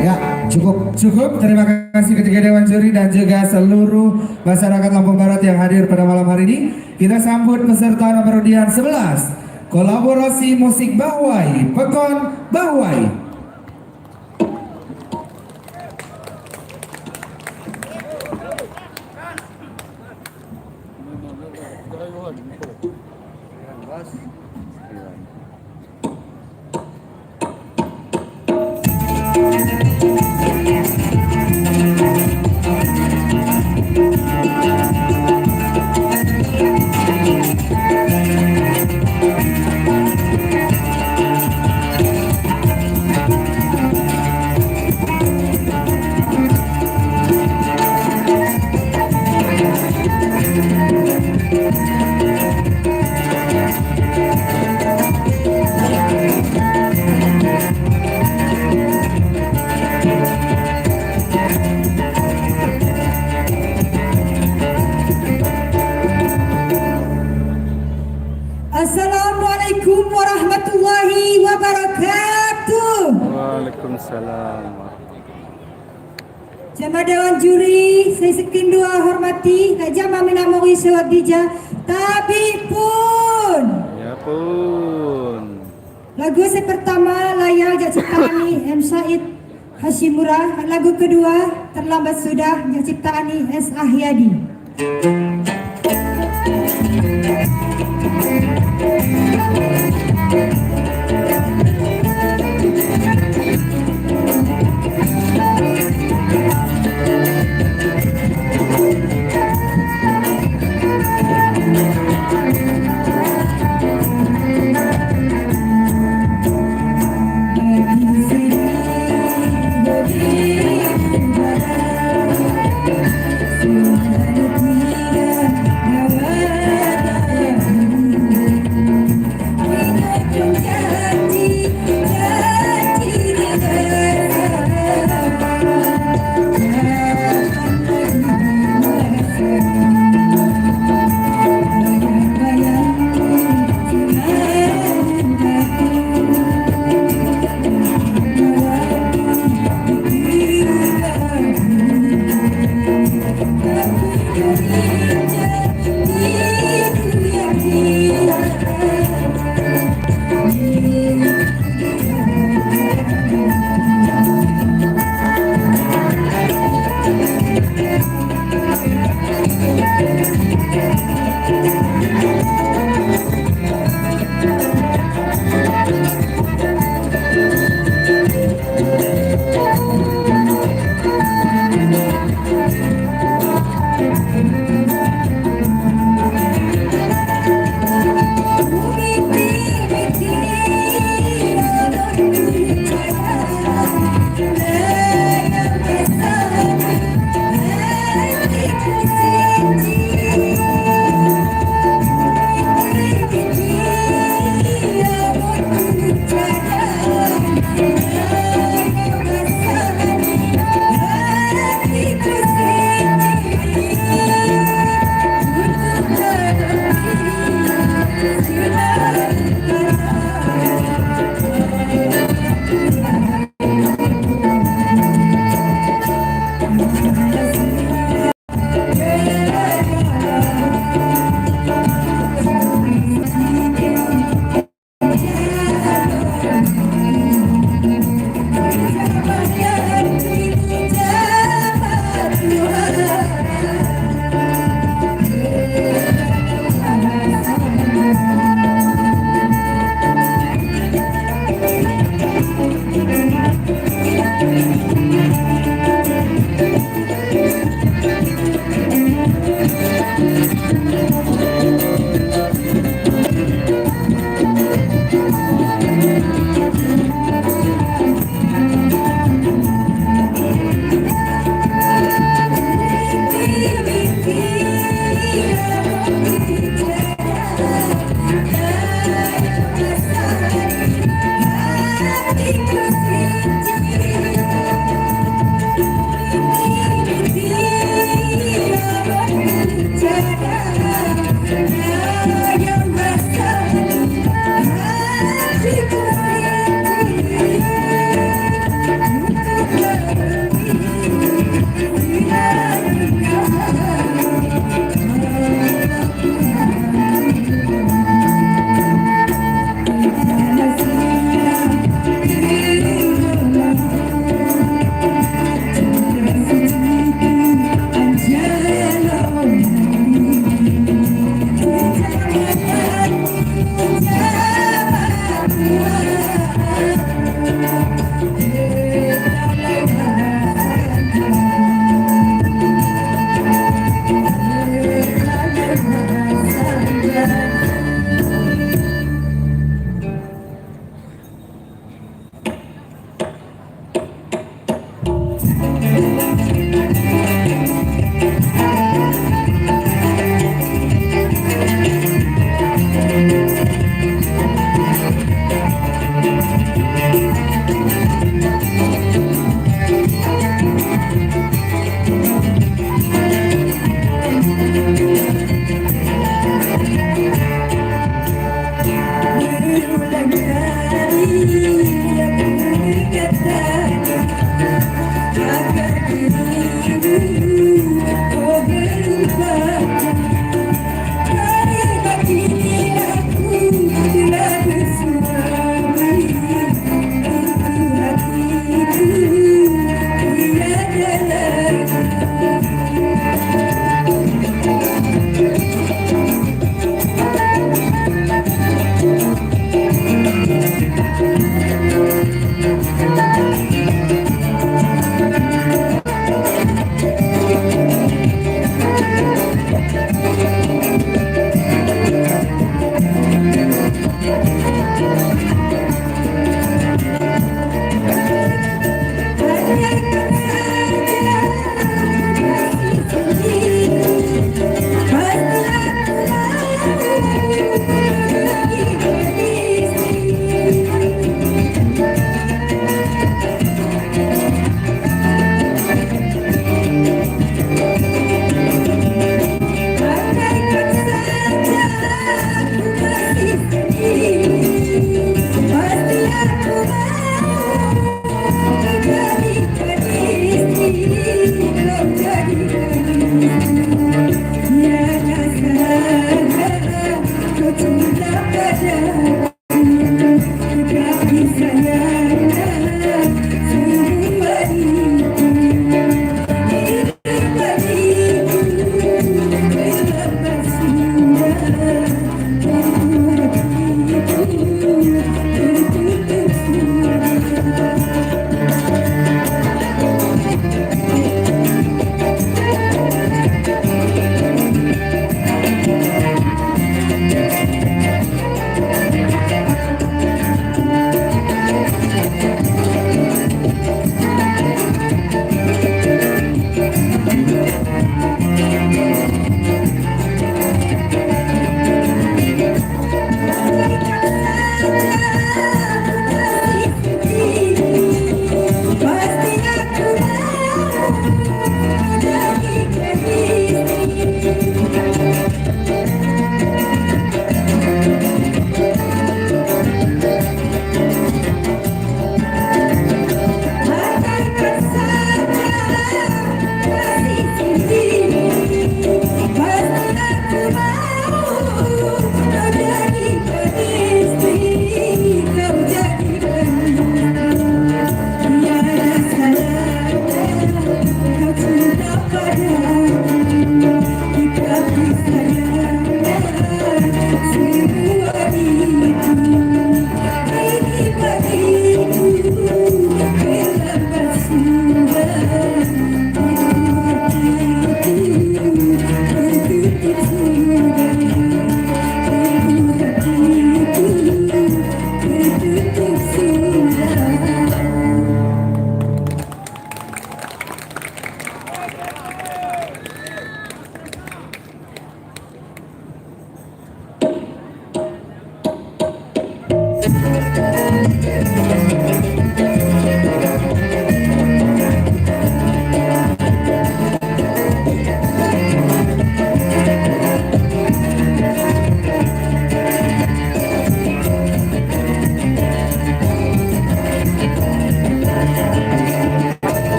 Ya, cukup. Terima kasih ketika Dewan Juri dan juga seluruh masyarakat Lampung Barat yang hadir pada malam hari ini. Kita sambut peserta nomor undian 11. Kolaborasi musik Bahwai, Pekon Bahwai. Assalamualaikum warahmatullahi wabarakatuh. Waalaikumsalam. Jamaah Dewan Juri, saya sekian dua hormati Raja Mamina Mori Sewabija, tapi pun. Ya pun. Lagu saya pertama Layar Jak Ciptaani M. Said Hashimura. Lagu kedua Terlambat Sudah Jak Ciptaani S. Ahyadi.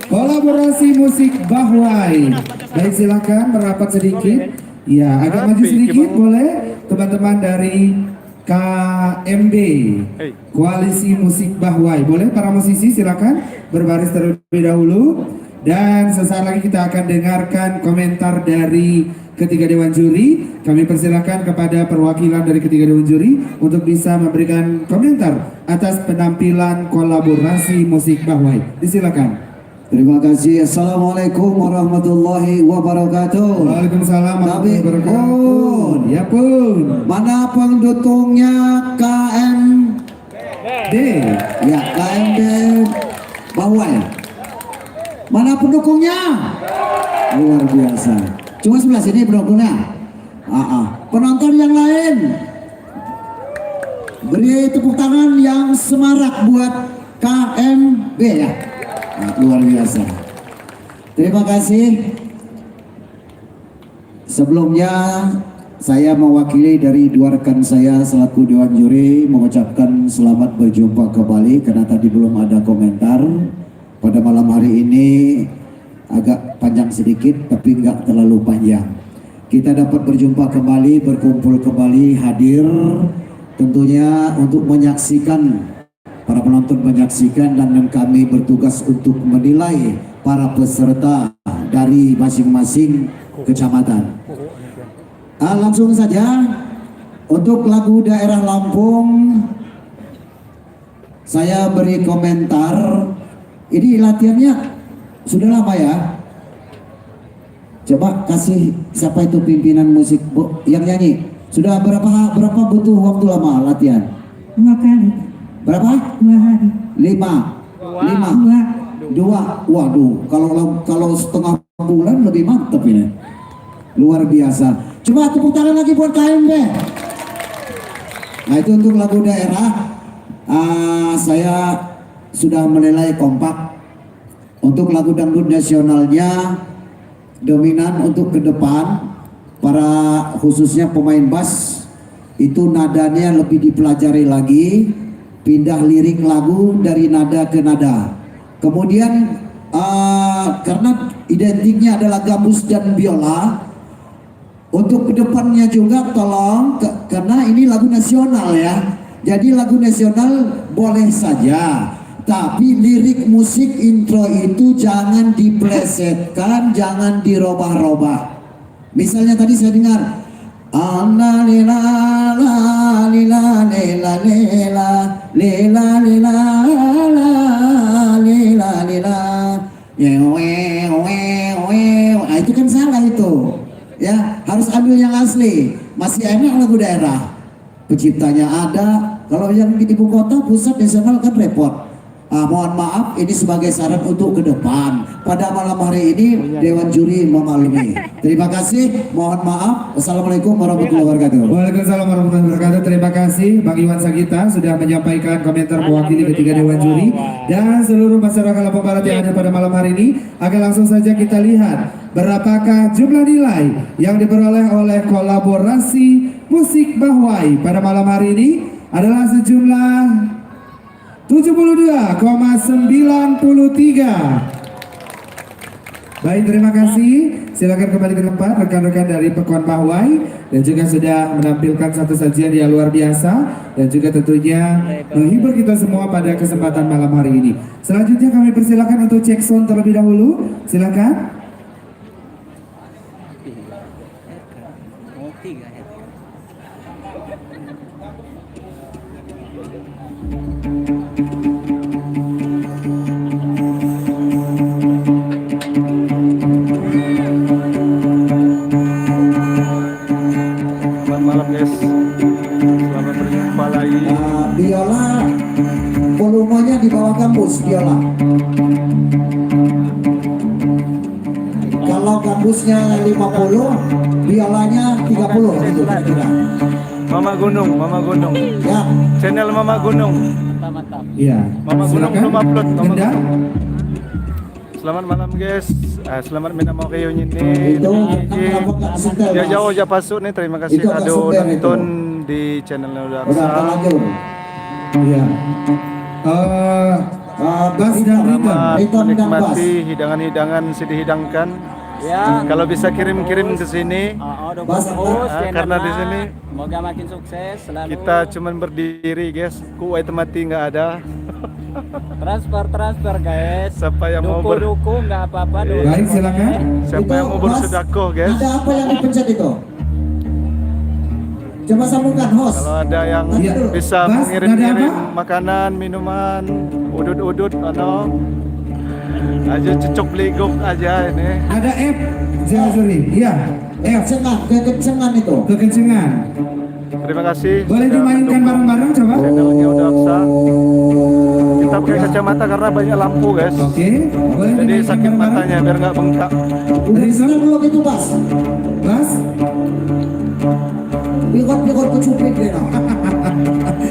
kolaborasi musik Bahwai. Baik, silakan merapat sedikit. Ya, agak maju sedikit boleh teman-teman dari KMB, Koalisi Musik Bahwai. Boleh para musisi silakan berbaris terlebih dahulu. Dan sesaat lagi kita akan dengarkan komentar dari ketiga dewan juri. Kami persilakan kepada perwakilan dari ketiga dewan juri untuk bisa memberikan komentar atas penampilan kolaborasi musik Bahwai. Disilakan. Terima kasih. Assalamualaikum warahmatullahi wabarakatuh. Waalaikumsalam warahmatullahi wabarakatuh. Ya pun. Mana pendukungnya KMD? Ya, KMD Bahwai. Mana pendukungnya? Luar biasa. Cuma sebelah sini pendukungnya. Penonton yang lain, beri tepuk tangan yang semarak buat KMB ya. Luar biasa. Terima kasih. Sebelumnya saya mewakili dari dua rekan saya selaku dewan juri mengucapkan selamat berjumpa kembali karena tadi belum ada komentar. Pada malam hari ini agak panjang sedikit tapi enggak terlalu panjang. Kita dapat berjumpa kembali, berkumpul kembali, hadir tentunya untuk menyaksikan, para penonton menyaksikan dan kami bertugas untuk menilai para peserta dari masing-masing kecamatan. Langsung saja untuk lagu daerah Lampung saya beri komentar. Ini latihannya sudah lama ya. Coba kasih siapa itu pimpinan musik yang nyanyi. Sudah berapa butuh waktu lama latihan? 2 kali. Berapa? 2 hari. 2. Waduh, kalau setengah bulan lebih mantap ini. Luar biasa. Coba tepuk tangan lagi buat KMB. Nah, itu untuk lagu daerah. Saya sudah menilai kompak. Untuk lagu dangdut nasionalnya dominan untuk ke depan, para khususnya pemain bass itu nadanya lebih dipelajari lagi, pindah lirik lagu dari nada ke nada. Kemudian karena identiknya adalah gambus dan biola, untuk kedepannya juga tolong karena ini lagu nasional ya, jadi lagu nasional boleh saja, tapi lirik musik intro itu jangan diplesetkan, jangan dirobah-robah. Misalnya tadi saya dengar Anna lila la lila lila lila lila lila lila lila nah, itu kan salah itu ya, harus ambil yang asli. Masih enak lagu daerah, penciptanya ada. Kalau yang di ibu kota pusat nasional kan repot. Mohon maaf, ini sebagai saran untuk ke depan. Pada malam hari ini Dewan Juri memaklumi. Terima kasih, mohon maaf. Wassalamualaikum warahmatullahi wabarakatuh. Waalaikumsalam warahmatullahi wabarakatuh. Terima kasih Bang Iwan Sagita sudah menyampaikan komentar mewakili ketiga dewan juri dan seluruh masyarakat Lampung Barat yang ada pada malam hari ini. Akan langsung saja kita lihat berapakah jumlah nilai yang diperoleh oleh kolaborasi musik Bahwai pada malam hari ini. Adalah sejumlah 72,93. Baik, terima kasih. Silakan kembali ke tempat rekan-rekan dari Pekuan Bahwai dan juga sudah menampilkan satu sajian yang luar biasa dan juga tentunya menghibur kita semua pada kesempatan malam hari ini. Selanjutnya kami persilakan untuk cek sound terlebih dahulu. Silakan. Malam guys, selamat berjumpa lagi. Biola volumenya di bawah gambus biola. Kalau gambusnya 50, biolanya 30 gitu kira-kira. Mama Gunung Ya, channel Mama Gunung. Iya. Mama Gunung Silakan. belum upload. Mama Gendang. Gunung. Selamat malam guys. Selamat minamau kayo ini. itu kenapa sentel, Dia Mas? jauh aja pasuk nih. Terima kasih Itu agak Ado sumber nonton di channelnya udah Berapa lagi? Iya. Bas dan Riton. Selamat Riton dan Bas. menikmati hidangan-hidangan yang dihidangkan. Ya. Kalau bisa kirim-kirim ke sini. Dukung Bas, terus ah, channelnya. karena di sini Semoga makin sukses selalu. Kita cuman berdiri guys, kuai mati nggak ada. transfer guys. Siapa yang mau ber- dukung nggak apa-apa. Iya. dukung. Baik, silakan. Siapa Itu, yang mau Mas, bersedekah guys? Ada apa yang dipencet itu? Coba sambungkan host. Kalau ada yang Iya. bisa Mas, mengirim-ngirim ada apa? makanan, minuman, udut-udut atau aja cocok beligok aja ini. Ada F Jazuri. Iya, F Kekencengan itu. kekencengan. Terima kasih. Boleh sudah dimainkan mendukung bareng-bareng coba? channel Geodaksa. Kita pakai kacamata karena banyak lampu guys. Oke, boleh Jadi dimainkan sakit bareng-bareng? matanya biar nggak bengkak. Udah Riton, siap belum itu Bas? Bas, Pikot kecuplik deh no.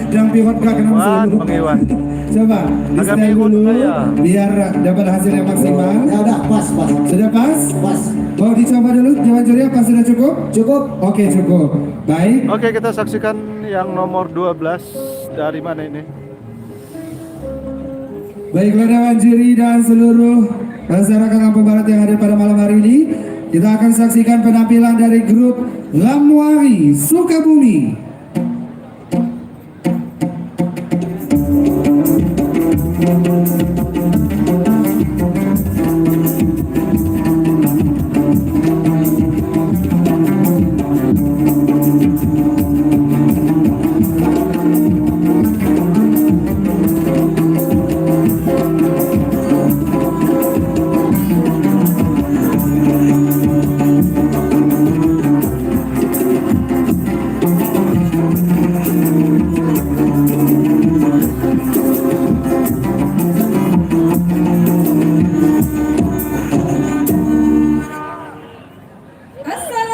dan pivot gak kena Iwan, seluruh. Bang Iwan. Coba, di Agak style pivot dulu saya. biar dapat hasil yang maksimal. Ya udah pas. Sudah pas? Pas. Mau dicoba dulu Jawa Juri apa sudah cukup? Cukup. Oke, cukup. Baik. Oke, kita saksikan yang nomor 12 dari mana ini? Baiklah Dewan Juri dan seluruh masyarakat Lampung Barat yang hadir pada malam hari ini, kita akan saksikan penampilan dari grup Lamuari Sukabumi.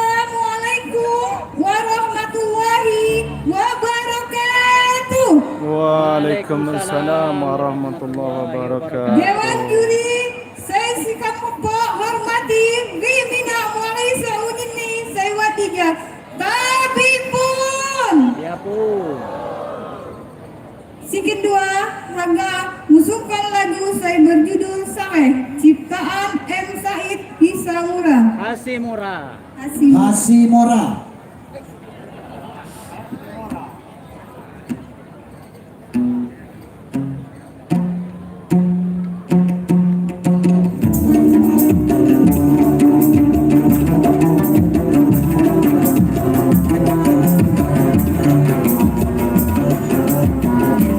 Assalamualaikum warahmatullahi wabarakatuh. Waalaikumsalam warahmatullahi wabarakatuh. Dewan juri, saya sikap Pak hormati Bimina mulai saunini saya watiga. Tapi pun Ya pun. si kedua Raga musuhkan lagu saya berjudul Sameh ciptaan M. Said Hisamura. Hasimura. Asih. Hasimora.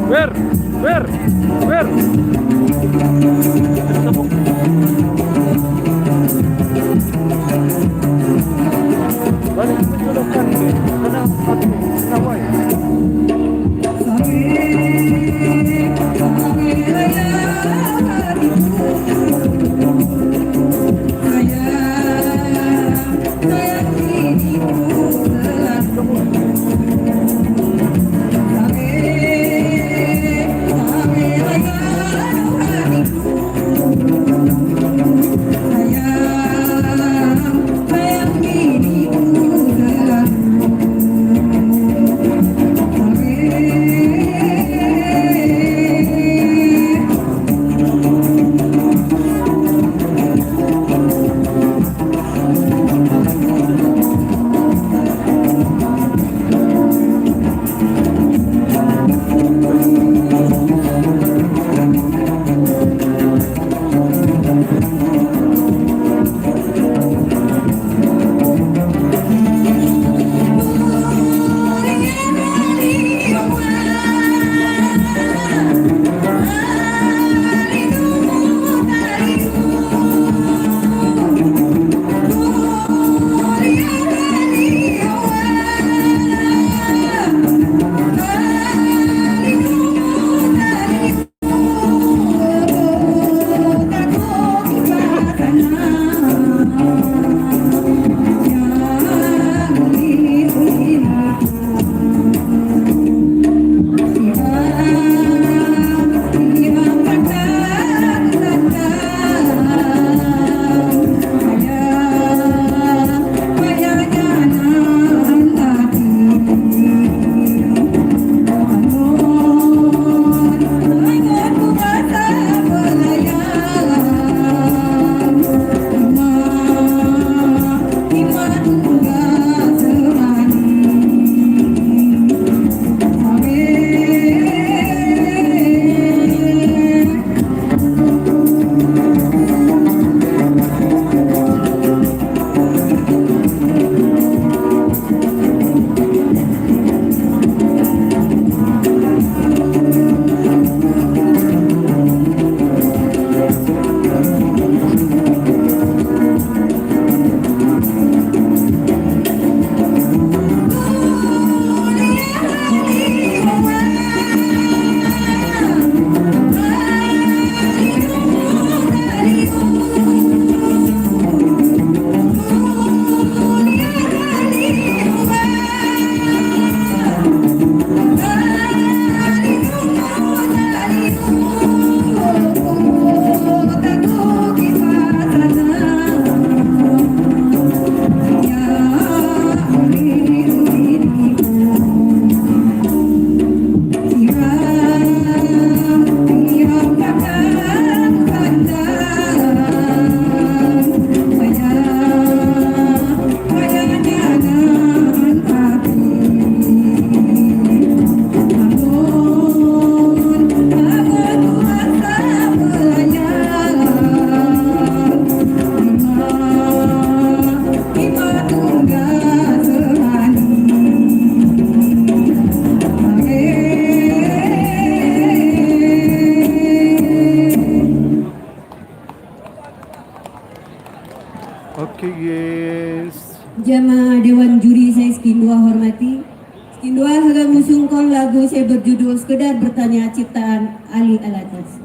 Wer. Balik. Oke guys. Jamaah Dewan Juri saya Skindua hormati. Skindua hagang musungkong lagu saya berjudul Sekedar Bertanya ciptaan Ali Alatas.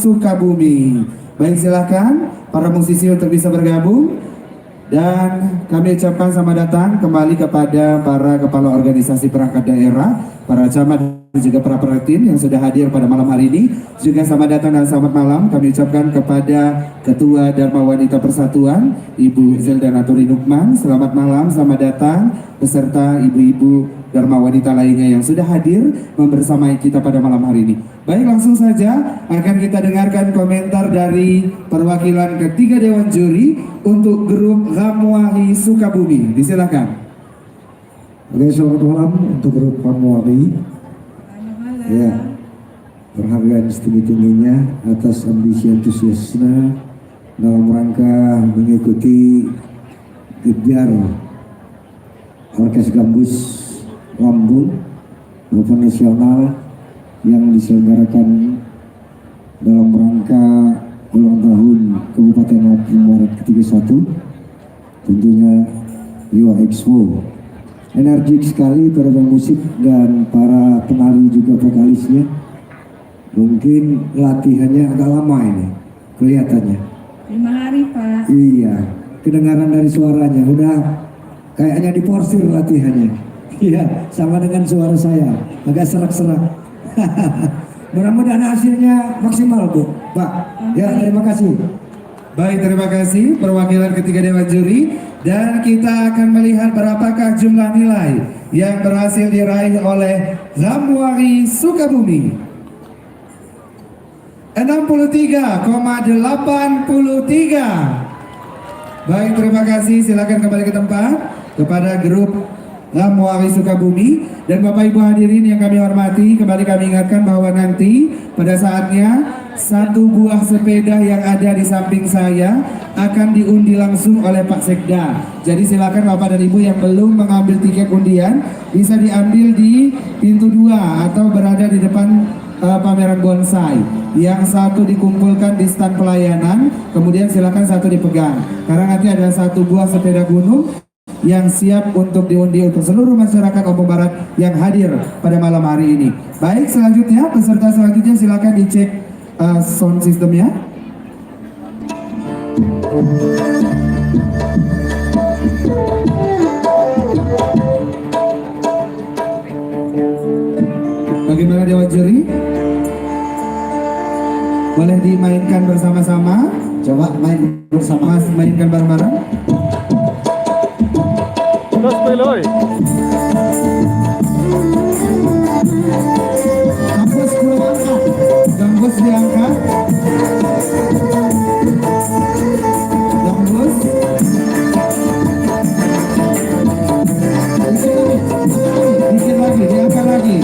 Sukabumi. Baik, silakan para musisi untuk bisa bergabung. Dan kami ucapkan selamat datang kembali kepada para kepala organisasi perangkat daerah, para camat dan juga para perhatin yang sudah hadir pada malam hari ini. Juga selamat datang dan selamat malam kami ucapkan kepada Ketua Dharma Wanita Persatuan, Ibu Zelda Naturi Nukman. Selamat malam, selamat datang beserta ibu-ibu Dharma Wanita lainnya yang sudah hadir membersamai kita pada malam hari ini. Baik, langsung saja akan kita dengarkan komentar dari perwakilan ketiga Dewan Juri untuk grup Ramuahi Sukabumi. Disilakan. Oke, selamat malam untuk grup Ramuahi. Ya, penghargaan setinggi-tingginya atas ambisi antusiasnya dalam rangka mengikuti Gejar Orkes Gambus Lampung maupun nasional yang diselenggarakan dalam rangka ulang tahun Kabupaten Lampung Barat ke-31, tentunya Liwa Expo. Energik sekali para musik dan para penari juga vokalisnya. Mungkin latihannya agak lama ini kelihatannya. 5 hari, Pak. Iya, kedengaran dari suaranya udah kayaknya diporsir latihannya. Iya, sama dengan suara saya, agak serak-serak. Mudah-mudahan hasilnya maksimal, Bu, Pak. Ya, terima kasih. Baik, terima kasih perwakilan ketiga Dewan Juri. Dan kita akan melihat berapakah jumlah nilai yang berhasil diraih oleh Ramuahi Sukabumi. 63,83. Baik, terima kasih. Silakan kembali ke tempat kepada grup Ramuahi Sukabumi. Dan Bapak Ibu hadirin yang kami hormati, kembali kami ingatkan bahwa nanti pada saatnya satu buah sepeda yang ada di samping saya akan diundi langsung oleh Pak Sekda. Jadi silakan Bapak dan Ibu yang belum mengambil tiket undian bisa diambil di pintu 2 atau berada di depan pameran bonsai. Yang satu dikumpulkan di stand pelayanan, kemudian silakan satu dipegang. Karena nanti ada satu buah sepeda gunung yang siap untuk diundi untuk seluruh masyarakat Lampung Barat yang hadir pada malam hari ini. Baik, selanjutnya peserta selanjutnya silakan dicek sound systemnya. Bagaimana Dewan Juri? Boleh dimainkan bersama-sama? Coba main bersama. Mas, mainkan bareng-bareng. Terus Piloy. Kampus diangkat. Kampus diangkat. Kampus. Dikit lagi, diangkat lagi.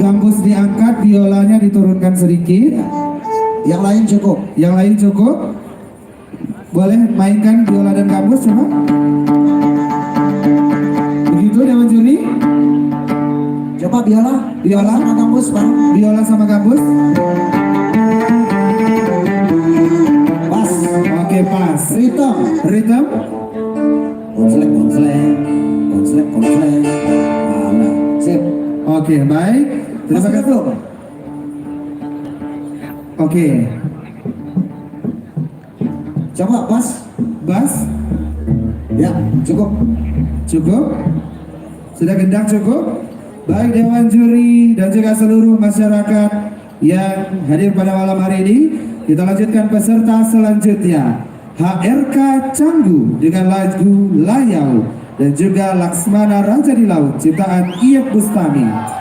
Gambus diangkat, biolanya diturunkan sedikit. Yang lain cukup. Yang lain cukup. Boleh mainkan biola dan gambus coba. Begitu Dewan Juri. Coba biola, Biola. sama gambus bareng. Biola sama gambus. Pas. Oke, pas. Rhythm. Rhythm. Konsleng, konsleng, konsleng, konsleng. Nah, sip. Oke, baik. Terima Mas kasih. belum? Oke. Coba pas. Bas. Ya, cukup. Cukup? Sudah gendang cukup? Baik Dewan Juri dan juga seluruh masyarakat yang hadir pada malam hari ini, kita lanjutkan peserta selanjutnya. HRK Canggu dengan lagu Layau dan juga Laksmana Raja di Laut ciptaan Iyek Bustami.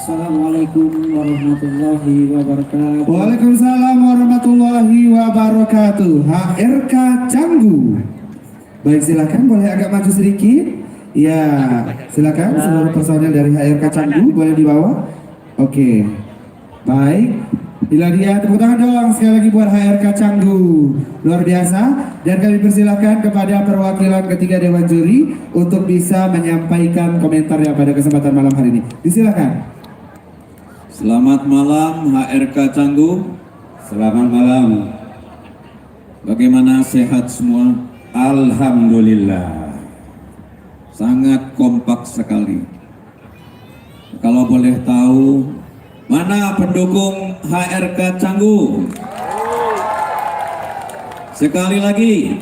Assalamualaikum warahmatullahi wabarakatuh. Waalaikumsalam warahmatullahi wabarakatuh. HRK Canggu. Baik, silakan boleh agak maju sedikit. Ya, silakan seluruh personel dari HRK Canggu boleh dibawa. Oke. Baik. Bila dia tepuk tangan dong sekali lagi buat HRK Canggu. Luar biasa. Dan kami persilakan kepada perwakilan ketiga Dewan Juri untuk bisa menyampaikan komentarnya pada kesempatan malam hari ini. Disilakan. Selamat malam HRK Canggu. Selamat malam. Bagaimana, sehat semua? Alhamdulillah. Sangat kompak sekali. Kalau boleh tahu, mana pendukung HRK Canggu? Sekali lagi.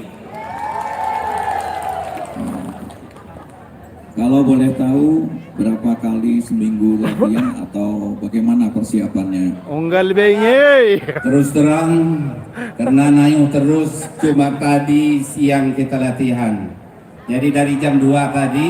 Kalau boleh tahu, berapa kali seminggu latihan atau bagaimana persiapannya? Unggal bengi. Terus terang, karena nayuh terus, cuma tadi siang kita latihan. Jadi dari jam 2 tadi.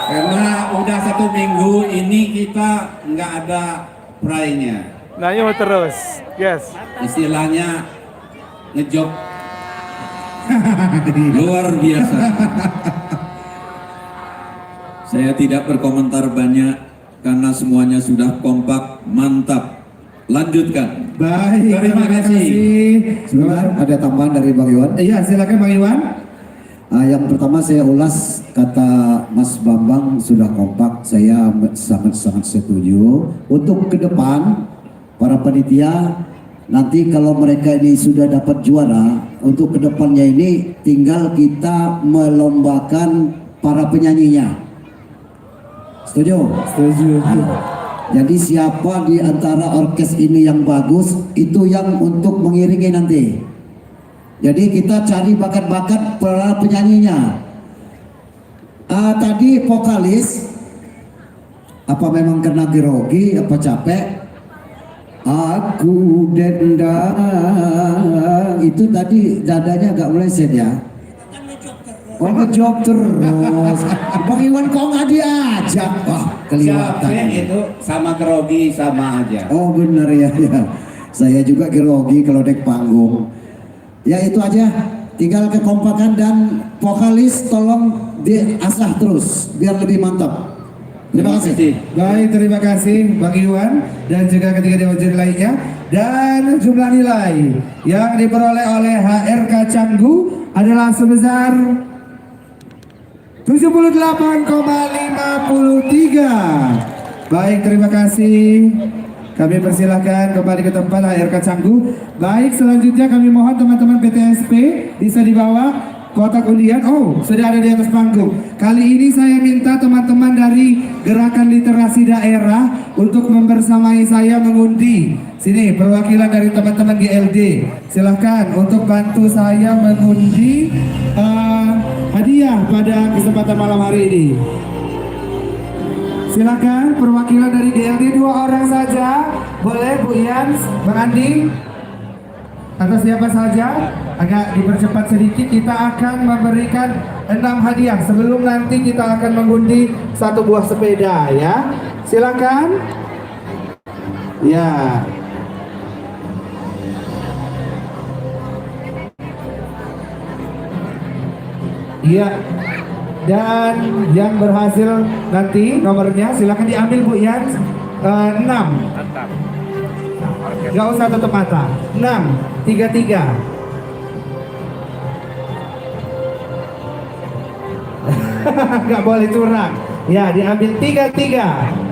Karena udah 1 minggu ini kita nggak ada prainya. Nayuh terus. Yes. Istilahnya ngejog. Luar biasa. Saya tidak berkomentar banyak karena semuanya sudah kompak, mantap. Lanjutkan. Baik, Terima kasih. Sebentar, ada tambahan dari Bang Iwan. Iya, silakan Bang Iwan. Yang pertama saya ulas kata Mas Bambang sudah kompak, saya sangat-sangat setuju. Untuk ke depan para panitia, nanti kalau mereka ini sudah dapat juara, untuk kedepannya ini tinggal kita melombakan para penyanyinya. Setuju? Setuju. Jadi siapa di antara orkes ini yang bagus, itu yang untuk mengiringi nanti. Jadi kita cari bakat-bakat para penyanyinya. Tadi vokalis, apa memang kena grogi, apa capek? Aku dendam, itu tadi dadanya agak meleset ya. Oh, ngejog terus. Bang Iwan kok nggak diajak? Wah, kelihatan. Capek itu sama grogi sama aja. Oh bener ya, ya. Saya juga grogi kalau naik panggung. Ya itu aja. Tinggal kekompakan dan vokalis tolong diasah terus biar lebih mantap. Terima kasih. Baik, terima kasih Bang Iwan dan juga ketiga dewan juri lainnya. Dan jumlah nilai yang diperoleh oleh HRK Canggu adalah sebesar 78,53. Baik, terima kasih. Kami persilahkan kembali ke tempat HRK Canggu. Baik, selanjutnya kami mohon teman-teman PTSP bisa dibawa kotak undian. Oh, sudah ada di atas panggung. Kali ini saya minta teman-teman dari Gerakan Literasi Daerah untuk membersamai saya mengundi. Sini, perwakilan dari teman-teman GLD. Silahkan untuk bantu saya mengundi hadiah pada kesempatan malam hari ini. Silakan perwakilan dari GLD 2 orang saja. Boleh Bu Ian, Bang Andi, atau siapa saja. Agak dipercepat sedikit, kita akan memberikan 6 hadiah sebelum nanti kita akan mengundi 1 buah sepeda ya. Silakan. Ya. Iya. Dan yang berhasil nanti nomornya silakan diambil Bu Yan. 6. Gak usah tutup mata. 6, 33. Gak boleh curang. Ya, diambil 33.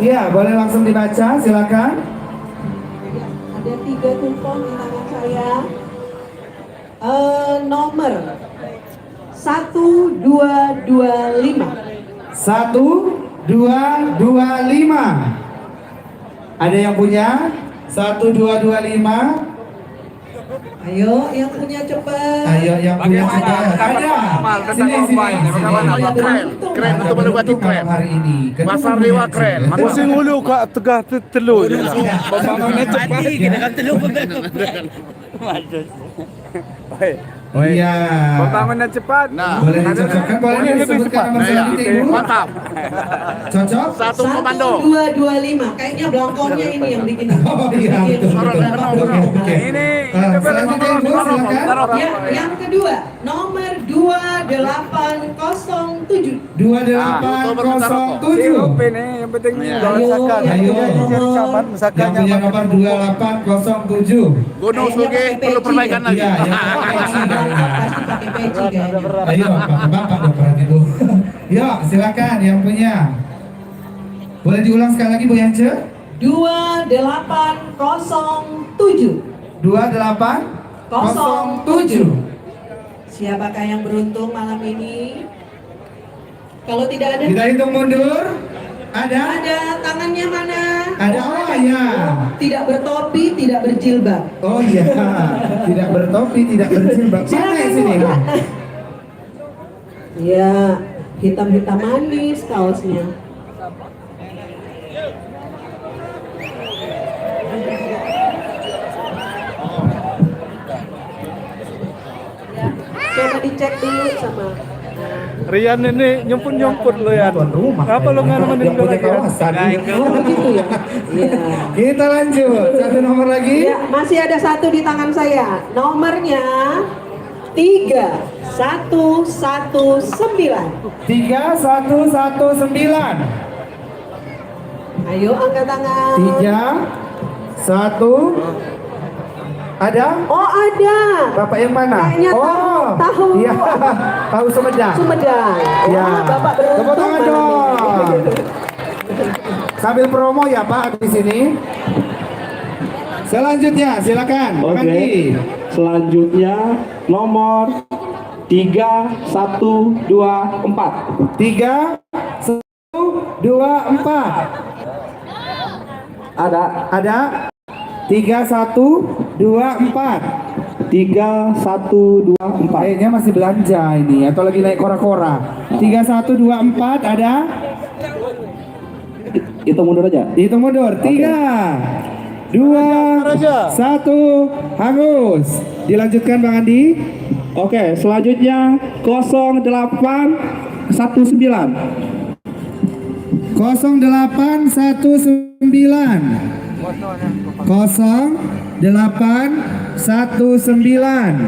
Iya, boleh langsung dibaca, silakan. Ada 3 kupon di tangan saya. Nomor 1225. 1225. Ada yang punya? 1225. Ayo, yang punya cepat. Ayo yang punya juga. Ada. Sini sini. Keren untuk menebati keren. Hari ini. Pasar Dewa keren. Pusing hulu kak tegah telur. Pembangunnya cepat. Kita kan telur. Iya. Pembangunnya cepat. Boleh dicocokkan, boleh disebutkan nomor selanjutnya Ibu. Mantap. Cocok? Satu komando. 1225. Kayaknya belangkonnya ini yang bikin. Oh iya betul. Oke. Ini Selanjutnya Ibu silakan. Yang kedua, nomor 2807. 2807. sirup ini yang penting jangan sakan. Ayo. Kapan Yang sakannya punya nomor 2807. Gunung Sugi perlu perbaikan lagi. Iya, yang Pasti pakai peci kayaknya. ayo bapak dong berarti Bu. Yuk silakan yang punya. Boleh diulang sekali lagi Bu Yance? 2807. 2807. Siapakah yang beruntung malam ini? Kalau tidak ada, Kita hitung mundur. Ada? ada tangannya mana? Ada, oh ya. Tidak bertopi, tidak berjilbab. Oh iya. Tidak bertopi, tidak berjilbab. Mana yang sini? Ha? Ya, hitam-hitam manis kaosnya. Coba dicek dulu sama. Rian ini nyumput lo ya. Tuan rumah. Apa lo nggak nemenin Yang gue punya lagi? kawasan. Oh begitu ya? Iya. Kita lanjut. Satu nomor lagi. Ya, masih ada satu di tangan saya. Nomornya 3119. 3119. Ayo angkat tangan. 3 1. Ada? Oh ada. Bapak yang mana? Kayaknya tahu. Iya. Tahu Sumedang. Sumedang. Ya. Wah, Bapak beruntung. Tepuk tangan malam dong. ini. Sambil promo ya Pak di sini. Selanjutnya silakan. Pak Andi. Selanjutnya nomor 3124. 3124. Ada 3124. 3124. Kayaknya masih belanja ini atau lagi naik kora-kora. 3124 ada? Hitung mundur aja. Hitung mundur. 3 2 1 hangus. Dilanjutkan Bang Andi. Oke, selanjutnya 0819. 0819. 0819.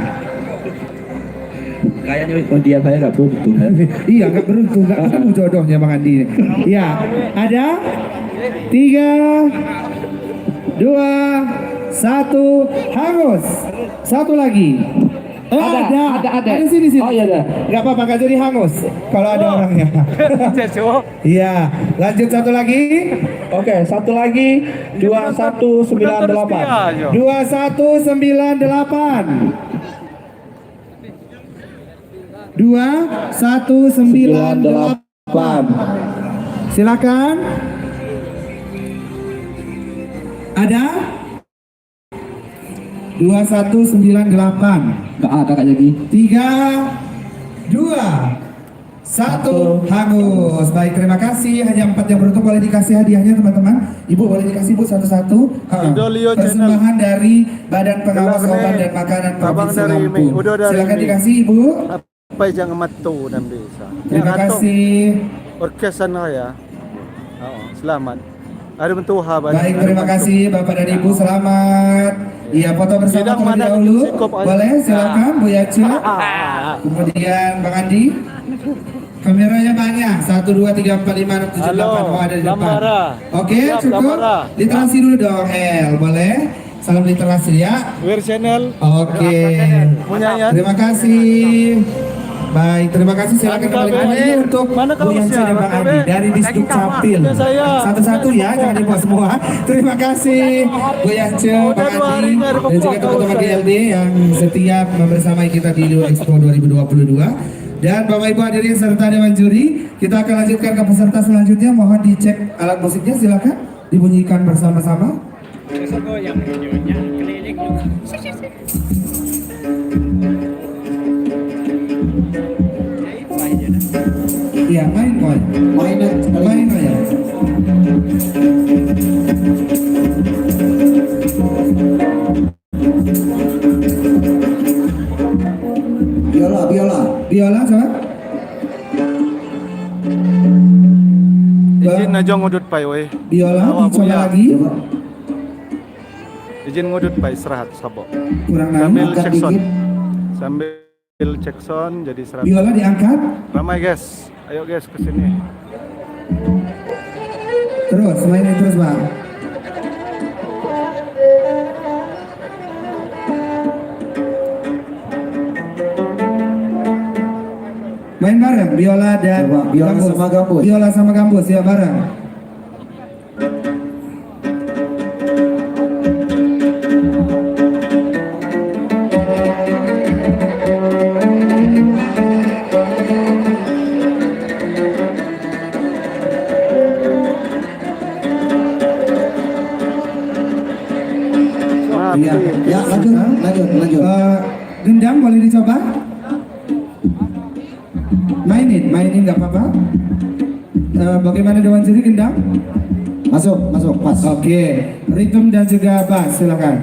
Kayaknya dia saya nggak beruntung. Iya nggak beruntung, nggak ketemu jodohnya Bang Andi. Ya, ada 3 2 1 hangus. Satu lagi. Ada sini. Oh iya ada. Nggak apa-apa, nggak jadi hangus kalau ada orangnya. Iya, lanjut satu lagi. Oke, satu lagi 2198. 2198. 2198. Silakan. Ada? 2198. Nggak ada kayak lagi. 3 2 1 hangus. Baik, terima kasih. Hanya 4 yang beruntung, boleh dikasih hadiahnya teman-teman. Ibu boleh dikasih Bu satu-satu. Idolio Persembahan dari Badan Pengawas Gelar Obat nih. dan Makanan Abang Provinsi dari Lampung. Mi. Udah dari Silakan Mi. dikasih Ibu. Apa jangan matu dan bisa. Terima kasih. Orkesan ya. Oh, selamat. Ada bentuk banyak. Baik, terima kasih Bapak dan Ibu, selamat. Iya, foto bersama Sidang terlebih mana dahulu. cukup aja. Boleh, silakan Bu Yace. Kemudian Bang Andi. Kameranya banyak, 1, 2, 3, 4, 5, 6, 7, 8, oh ada di depan. Lambara. Oke, Siap, cukup. Lambara. Literasi dulu dong, El, boleh? Salam literasi ya. Wir Channel. Oke. Punyanya. Terima kasih. Baik, terima kasih. Silakan kembali kembali ini untuk Mana Bu Yance dan Bang Andi dari Disduk Capil. Ini saya. Satu-satu ya, jangan dibawa semua. Terima kasih Bu Yance, Bang Andi, dan juga teman-teman GLD yang setiap membersamai kita di Liwa Expo 2022. Dan Bapak Ibu hadirin serta Dewan Juri, kita akan lanjutkan ke peserta selanjutnya. Mohon dicek alat musiknya, silakan dibunyikan bersama-sama. Iya, main boy. Main ya. Biola coba. Izin aja ngudut pai we. Biola Awak dicoba punya. lagi. Izin ngudut pai istirahat sabo. Kurang Sambil naik. cek sound. Sambil cek sound jadi istirahat. Biola diangkat. Ramai guys. Ayo guys ke sini. Terus mainin terus Bang. Main bareng biola dan Coba, biola sama gambus. Biola sama gambus ya bareng. Iya. Ya, lanjut. Gendang boleh dicoba? Mainin nggak apa-apa. Bagaimana Dewan Juri gendang? Masuk, pas. Oke, ritme dan juga bass silakan.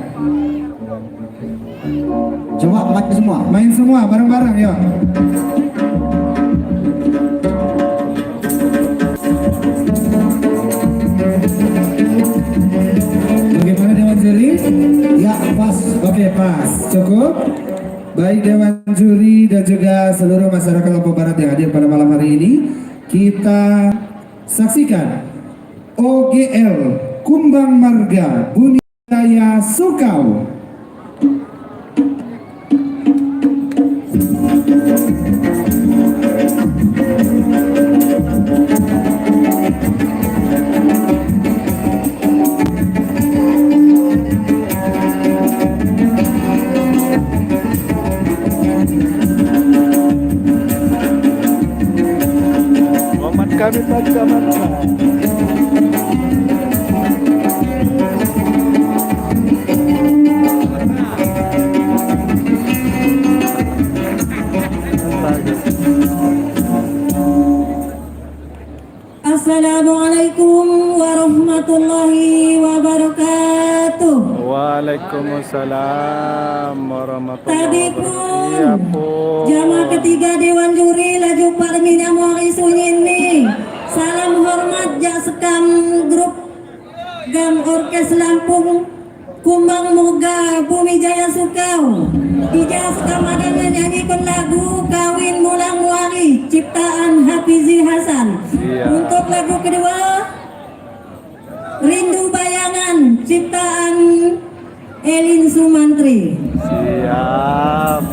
Coba main semua. Main semua bareng-bareng yuk. Bagaimana Dewan Juri? Ya, pas. Oke, pas. Cukup. Baik Dewan Juri dan juga seluruh masyarakat Lombok Barat yang hadir pada malam hari ini, kita saksikan OGL Kumbang Marga Buni Raya Sukau. Momen kami pada mata. Assalamualaikum warahmatullahi wabarakatuh. Waalaikumsalam warahmatullahi Tadi wabarakatuh. Iya, pun Po. jamaah ketiga Dewan Juri laju parminya muari sunyini. Salam hormat jak sekam grup Gam Orkes Lampung Kumbang Moga Bumi Jaya Sukau. Ija sekam ada menyanyikan lagu Kawin Mulang Muari ciptaan Hafizi Hasan. Iya. Untuk lagu kedua Rindu Bayangan ciptaan Elin Sumantri. Siap.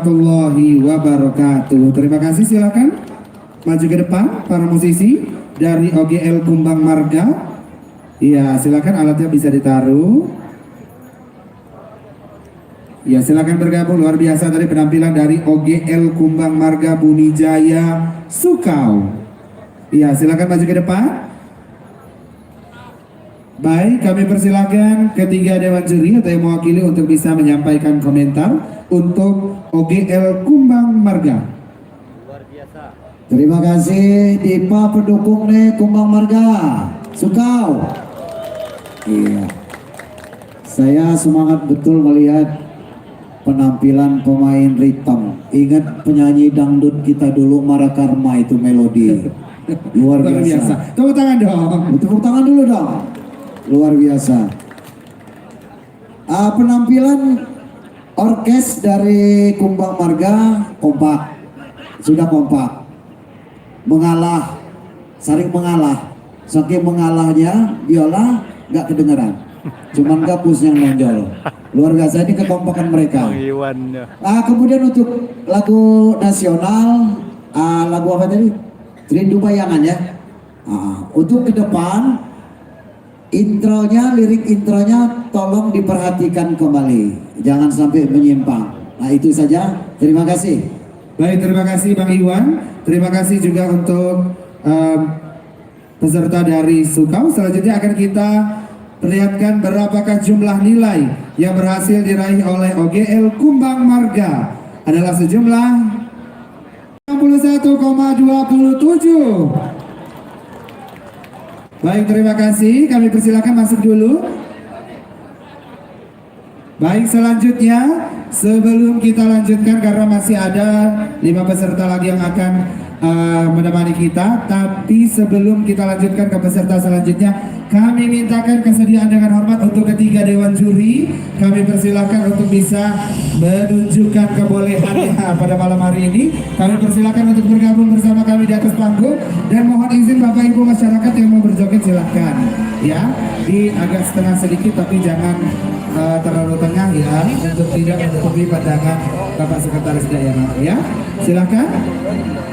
warahmatullahi wabarakatuh. Terima kasih, silakan maju ke depan para musisi dari OGL Kumbang Marga. Iya, silakan alatnya bisa ditaruh. Ya, silakan bergabung. Luar biasa tadi penampilan dari OGL Kumbang Marga Bunijaya Sukau. Iya, silakan maju ke depan. Baik, kami persilakan ketiga dewan juri atau yang mewakili untuk bisa menyampaikan komentar untuk OGL Kumbang Marga. Terima kasih Dipa pendukung nih Kumbang Marga Sukau. Iya, saya semangat betul melihat penampilan pemain ritme. Ingat penyanyi dangdut kita dulu, Mara Karma itu melodi. Luar biasa. Tepuk tangan dong. Tepuk tangan dulu dong. Luar biasa. Penampilan orkes dari Kumbang Marga kompak. Sudah kompak. Mengalah, saling mengalah. Saking mengalahnya, biola nggak kedengeran. Cuman gabus yang nonjol. Luar biasa ini kekompakan mereka. Bang Iwan. Kemudian untuk lagu nasional, lagu apa tadi? Rindu Bayangan ya. Untuk ke depan, intronya, lirik intronya tolong diperhatikan kembali. Jangan sampai menyimpang. Nah itu saja. Terima kasih. Baik, terima kasih Bang Iwan. Terima kasih juga untuk peserta dari Sukau. Selanjutnya akan kita perlihatkan berapakah jumlah nilai yang berhasil diraih oleh OGL Kumbang Marga. Adalah sejumlah 61,27. Baik, terima kasih. Kami persilakan masuk dulu. Baik, selanjutnya sebelum kita lanjutkan karena masih ada 5 peserta lagi yang akan menemani kita, tapi sebelum kita lanjutkan ke peserta selanjutnya, kami mintakan kesediaan dengan hormat untuk ketiga dewan juri. Kami persilakan untuk bisa menunjukkan kebolehannya pada malam hari ini. Kami persilakan untuk bergabung bersama kami di atas panggung, dan mohon izin Bapak Ibu masyarakat yang mau berjoget silahkan ya, di agak setengah sedikit tapi jangan terlalu tengah ya, untuk tidak menutupi pandangan Bapak Sekretaris Daerah ya. Silahkan.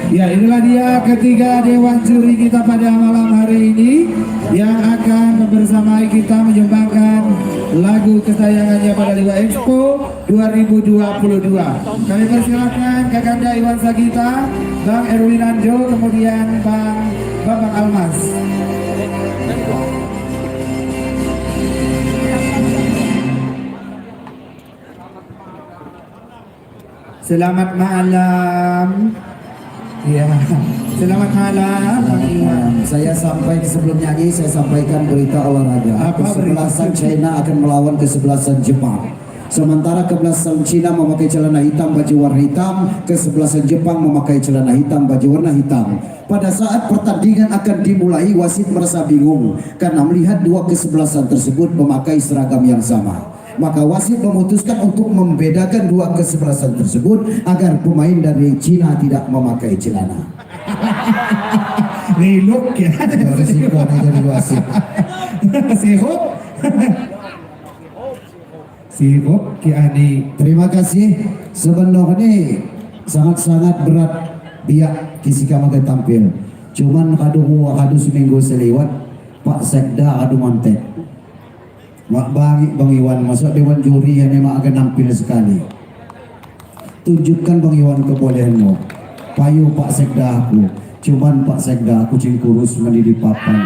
Ya, inilah dia ketiga dewan juri kita pada malam hari ini yang akan bersamai kita menyumbangkan lagu kesayangannya pada Liwa Expo 2022. Kami persilakan Kakanda Iwan Sagita, Bang Erwin Anjo, kemudian Bang Bambang Almas. Selamat malam. Ya, selamat malam. Saya sampai sebelum nyanyi, saya sampaikan berita olahraga. Kesebelasan China akan melawan kesebelasan Jepang. Sementara kesebelasan China memakai celana hitam, baju warna hitam, kesebelasan Jepang memakai celana hitam, baju warna hitam. Pada saat pertandingan akan dimulai, wasit merasa bingung karena melihat dua kesebelasan tersebut memakai seragam yang sama. Maka wasit memutuskan untuk membedakan dua kesebelasan tersebut agar pemain dari Cina tidak memakai celana. Riluk ya. Resikonya jadi wasit. Sihop. Sihop Ki Ani. Terima kasih. Sebenarnya sangat-sangat berat biak kisika maga tampil. Cuman kadu seminggu selewat Pak Sekda adu mantek. Bang Iwan masuk dewan juri yang memang akan nampil sekali. Tunjukkan Bang Iwan kebolehanmu. Payu Pak Sekda aku. Cuman Pak Sekda kucing kurus mandi di papan.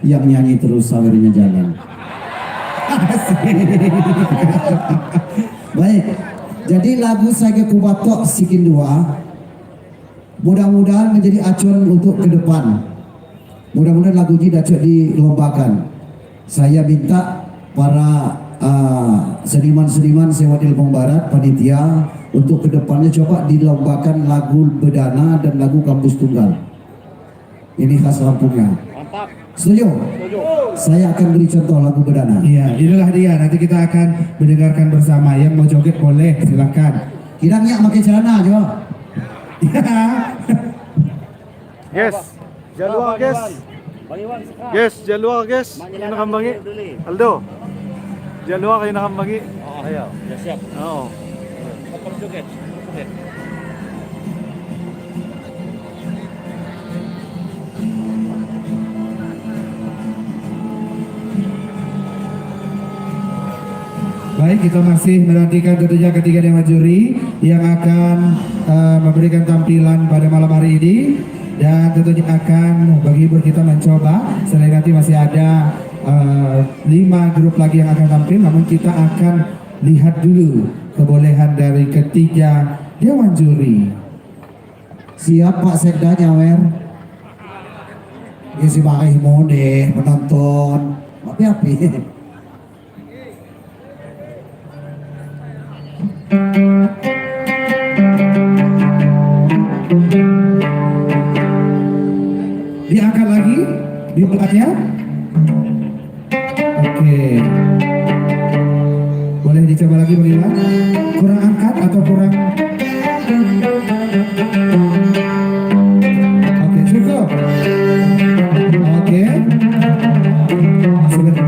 Yang nyanyi terus salirnya jalan. Baik. Jadi lagu Saga Kubatok Sikin 2 mudah-mudahan menjadi acuan untuk ke depan. Mudah-mudahan lagu ini dapat dilombakan. Saya minta para seniman-seniman Sewadil Pong Barat, panitia, untuk kedepannya coba dilombakan lagu Bedana dan lagu Kampus Tunggal. Ini khas Lampungnya. Setuju? Saya akan beri contoh lagu Bedana. Iya, inilah dia. Nanti kita akan mendengarkan bersama. Yang mau joget boleh, silakan. Kiranya pakai celana aja. Yes, jalur guys. Guys, jalur guys. Ini nakambangi. Aldo. Jalur kayo nakambangi. Ayo, siap. Oo. Kapag joget. Baik, kita masih menantikan tentunya ketiga dewan juri yang akan memberikan tampilan pada malam hari ini, dan tentunya akan menghibur kita mencoba. Selain nanti masih ada 5 grup lagi yang akan tampil, namun kita akan lihat dulu kebolehan dari ketiga dewan juri. Siap Pak Sekdanya, Wer? Ini si Baik mau deh menonton. Api-api. Diangkat lagi di belakangnya. Oke. Boleh dicoba lagi bagaimana? Kurang angkat atau kurang? Oke, cukup. Oke. Sebentar.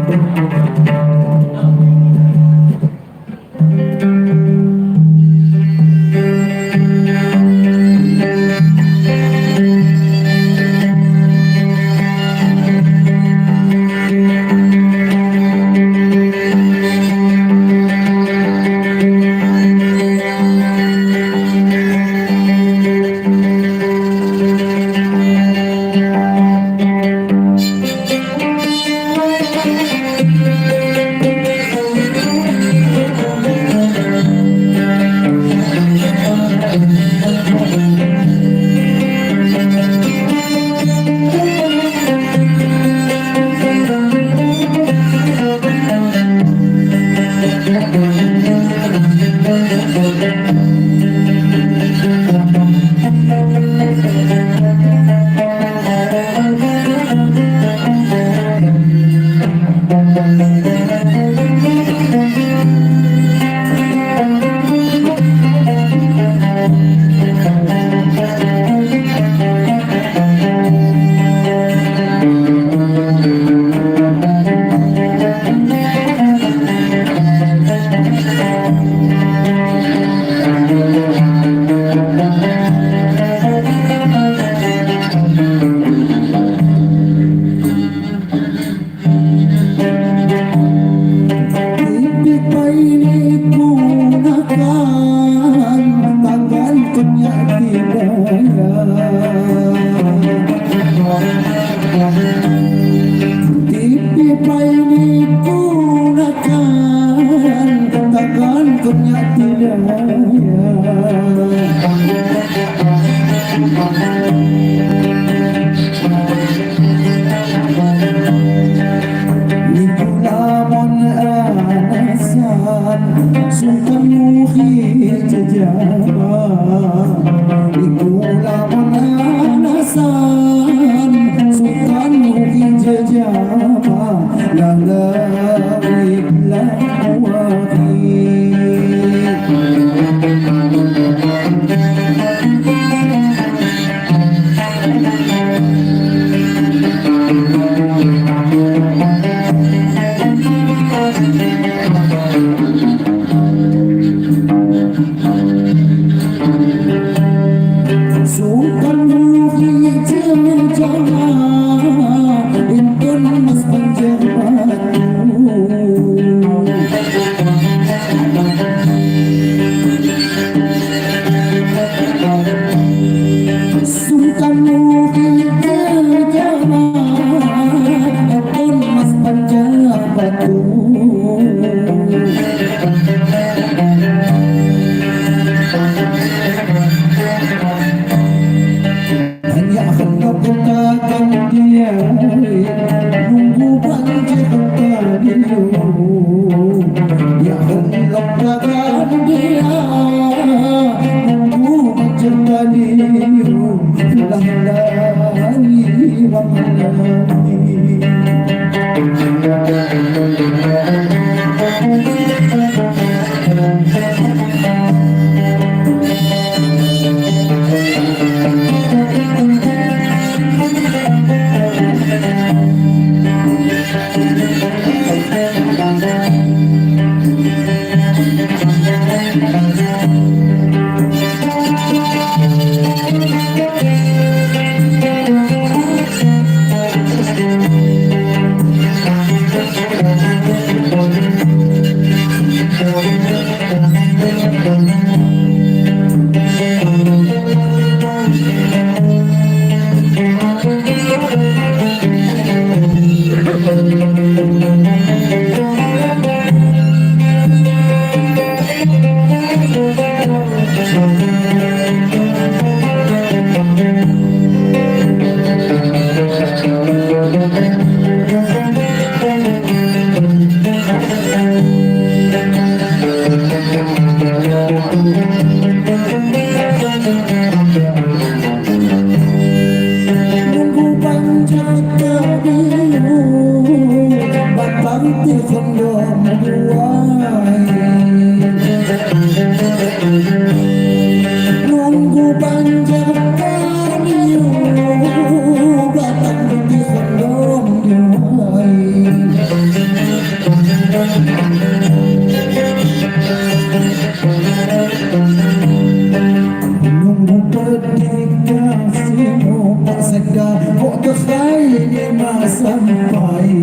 kekhaini sampai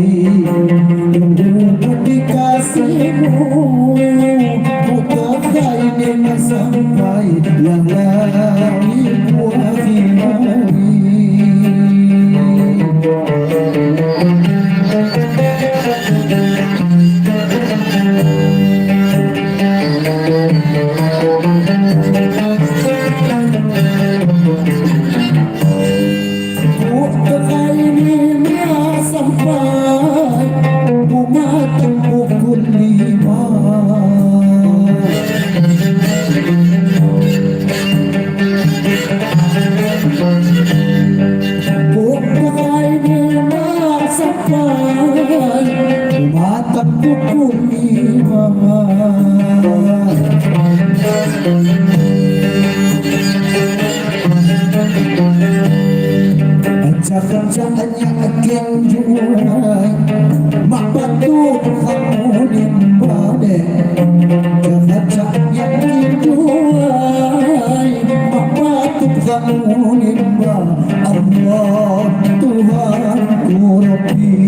dapat dikasihmu, ku kekhaini sampai yang lain buah jangan akan jual mak batu kamu nimbade jangan yang jual mak batu kamu nimbal Allah Tuhanku Rabbi.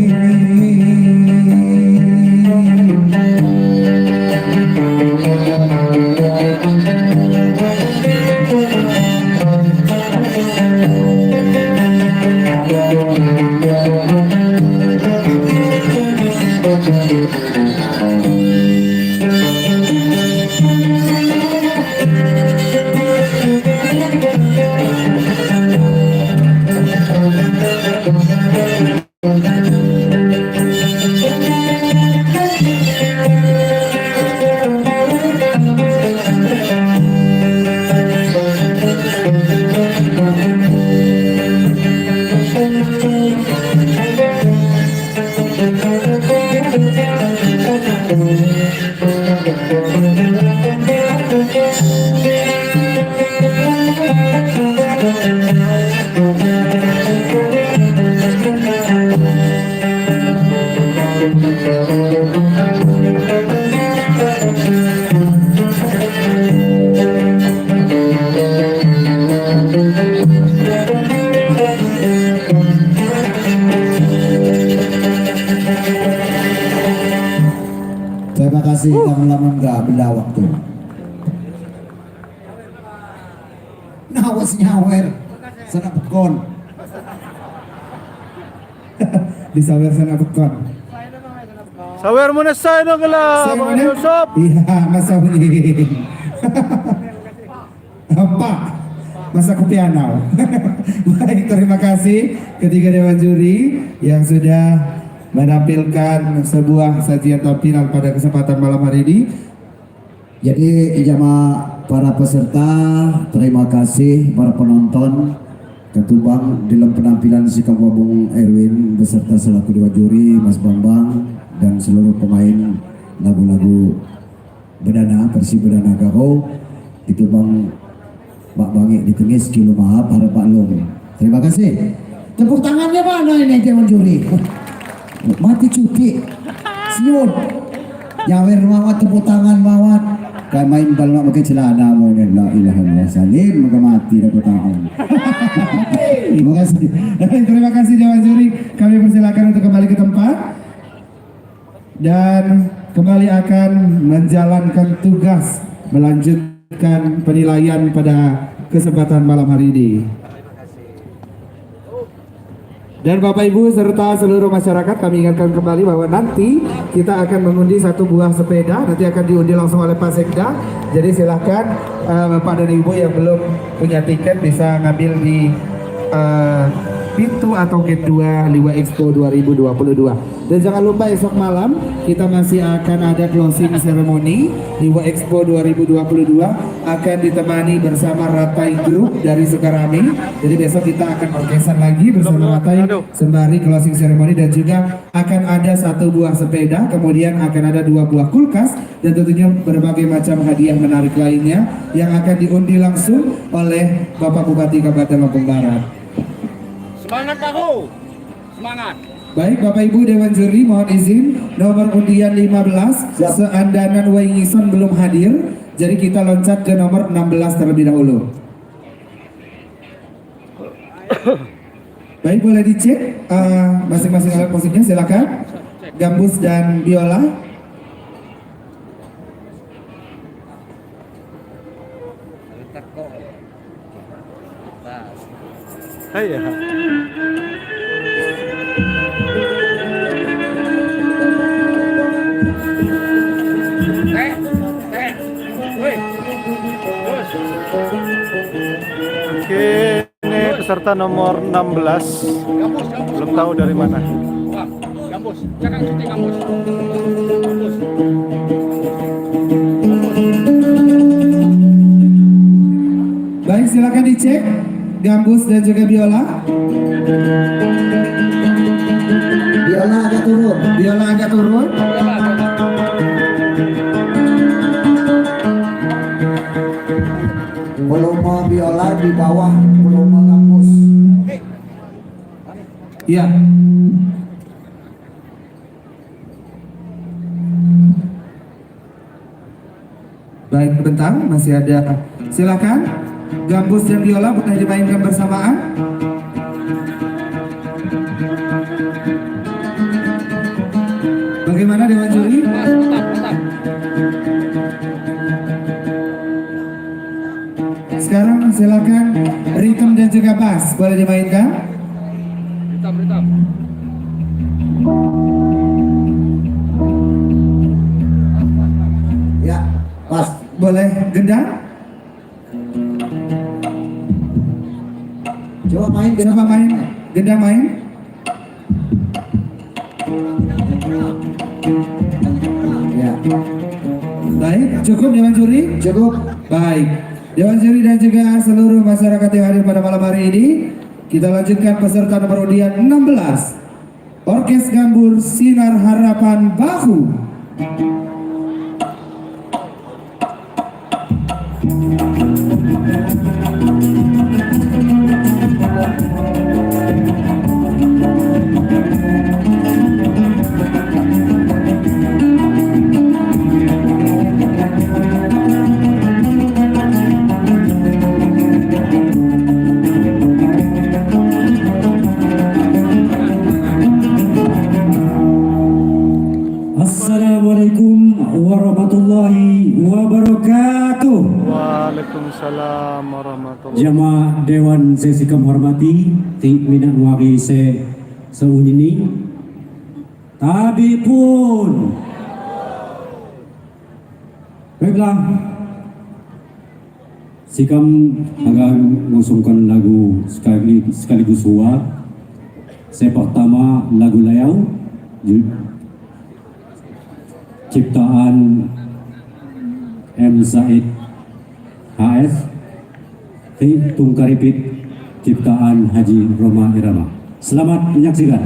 Terima kasih lama-lama nggak benda waktu. Nawas nyawer, sana pekon. Disawer sana pekon. Sawer mo na sa ino gala, Saya mga mana? Yusuf. Iya, masa ini. Apa? Masa kupianau. Baik, terima kasih ketiga dewan juri yang sudah menampilkan sebuah sajian tampilan pada kesempatan malam hari ini. Jadi jamaah para peserta, terima kasih para penonton Ketubang dalam penampilan si Kang Wabung Erwin beserta selaku dua juri Mas Bambang dan seluruh pemain lagu-lagu Bedana Persib Bedana Garo Ketubang Pak Bangi di Tengis Kilo Maaf harap Pak Long. Terima kasih. Tepuk tangannya mana ini dewan juri? Mati cuti siun nyawer mawat tepuk tangan mawat kayak main bal mak pakai celana mau la ilaha illallah salim maka mati tepuk tangan. Terima kasih. Terima kasih dewan juri. Kami persilakan untuk kembali ke tempat dan kembali akan menjalankan tugas melanjutkan penilaian pada kesempatan malam hari ini. Dan Bapak Ibu serta seluruh masyarakat, kami ingatkan kembali bahwa nanti kita akan mengundi satu buah sepeda, nanti akan diundi langsung oleh Pak Sekda. Jadi silahkan Bapak dan Ibu yang belum punya tiket bisa ngambil di pintu atau gate 2 Liwa Expo 2022. Dan jangan lupa esok malam kita masih akan ada closing ceremony Liwa Expo 2022 akan ditemani bersama Ratai Group dari Sukarami. Jadi besok kita akan orkesan lagi bersama Ratai sembari closing ceremony dan juga akan ada satu buah sepeda, kemudian akan ada 2 buah kulkas dan tentunya berbagai macam hadiah menarik lainnya yang akan diundi langsung oleh Bapak Bupati Kabupaten Lampung Barat. Semangat aku. Semangat. Baik Bapak Ibu Dewan Juri, mohon izin nomor undian 15 seandanan Waingison belum hadir, jadi kita loncat ke nomor 16 terlebih dahulu. Baik, boleh dicek masing-masing alat musiknya, silakan. Gambus dan biola. Hai ya. Woi. Terus. Oke, ini peserta nomor 16. Belum tahu dari mana. Bang, gambus. Jangan cuci gambus. Gambus. Baik, silakan dicek gambus dan juga biola. Biola agak turun. Biola agak turun. Volume biola di bawah volume gambus. Iya. Baik, bentar, masih ada. Silakan. Gambus dan biola boleh dimainkan bersamaan. Bagaimana Dewan Juri? Sekarang silakan rhythm dan juga bass boleh dimainkan. Ritam. Ya, pas. Boleh gendang? Coba main Coba main, gendang main. Ya, Baik, cukup Dewan Juri? cukup. Baik, Dewan Juri dan juga seluruh masyarakat yang hadir pada malam hari ini, kita lanjutkan peserta nomor undian 16, Orkes Gambur Sinar Harapan Bahu. Assalamualaikum warahmatullahi wabarakatuh. Waalaikumsalam warahmatullahi. Jamaah Dewan Sesi kami hormati, ti minat wagi seunini. Tabi pun. Baiklah. Sikam akan mengusungkan lagu sekaligus suar. Saya pertama lagu Layau, ciptaan M. Said HS, Tungkaripit, ciptaan Haji Roma Irama. Selamat menyaksikan.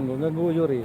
dong, ganggu juri.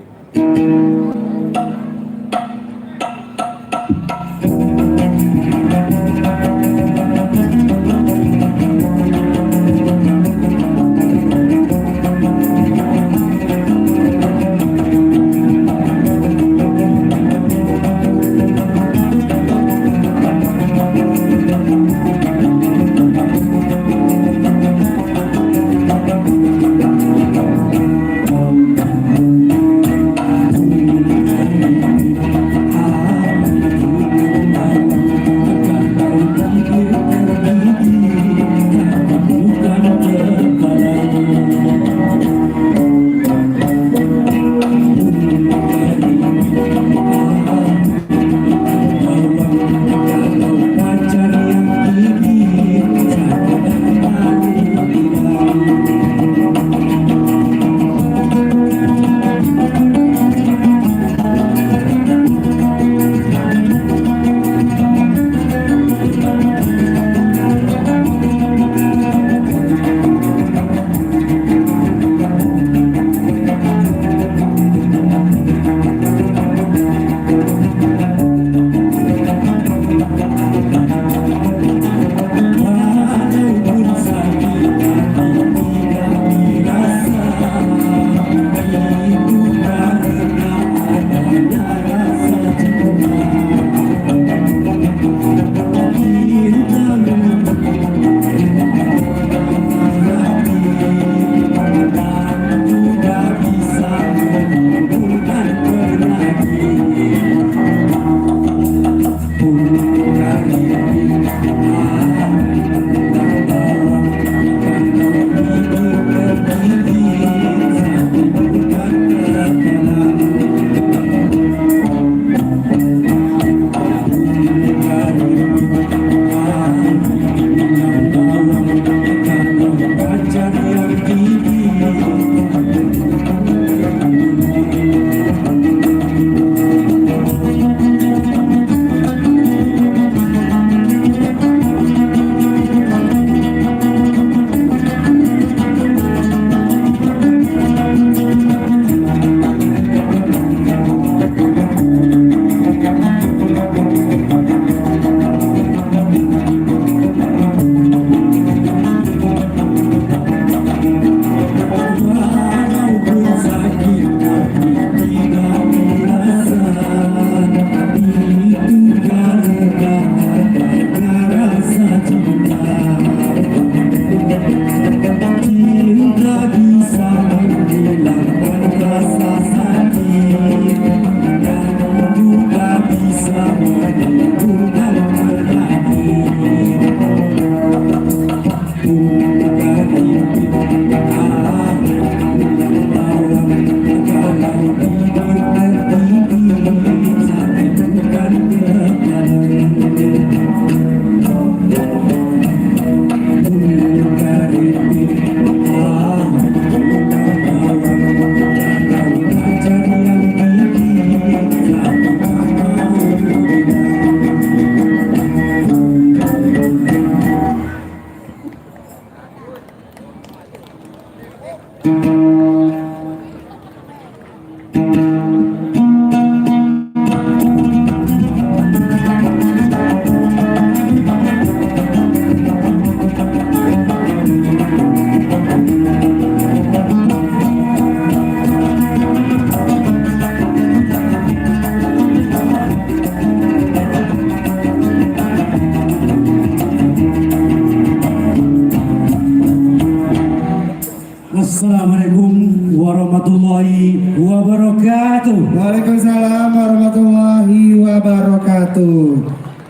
Assalamualaikum warahmatullahi wabarakatuh. Waalaikumsalam warahmatullahi wabarakatuh.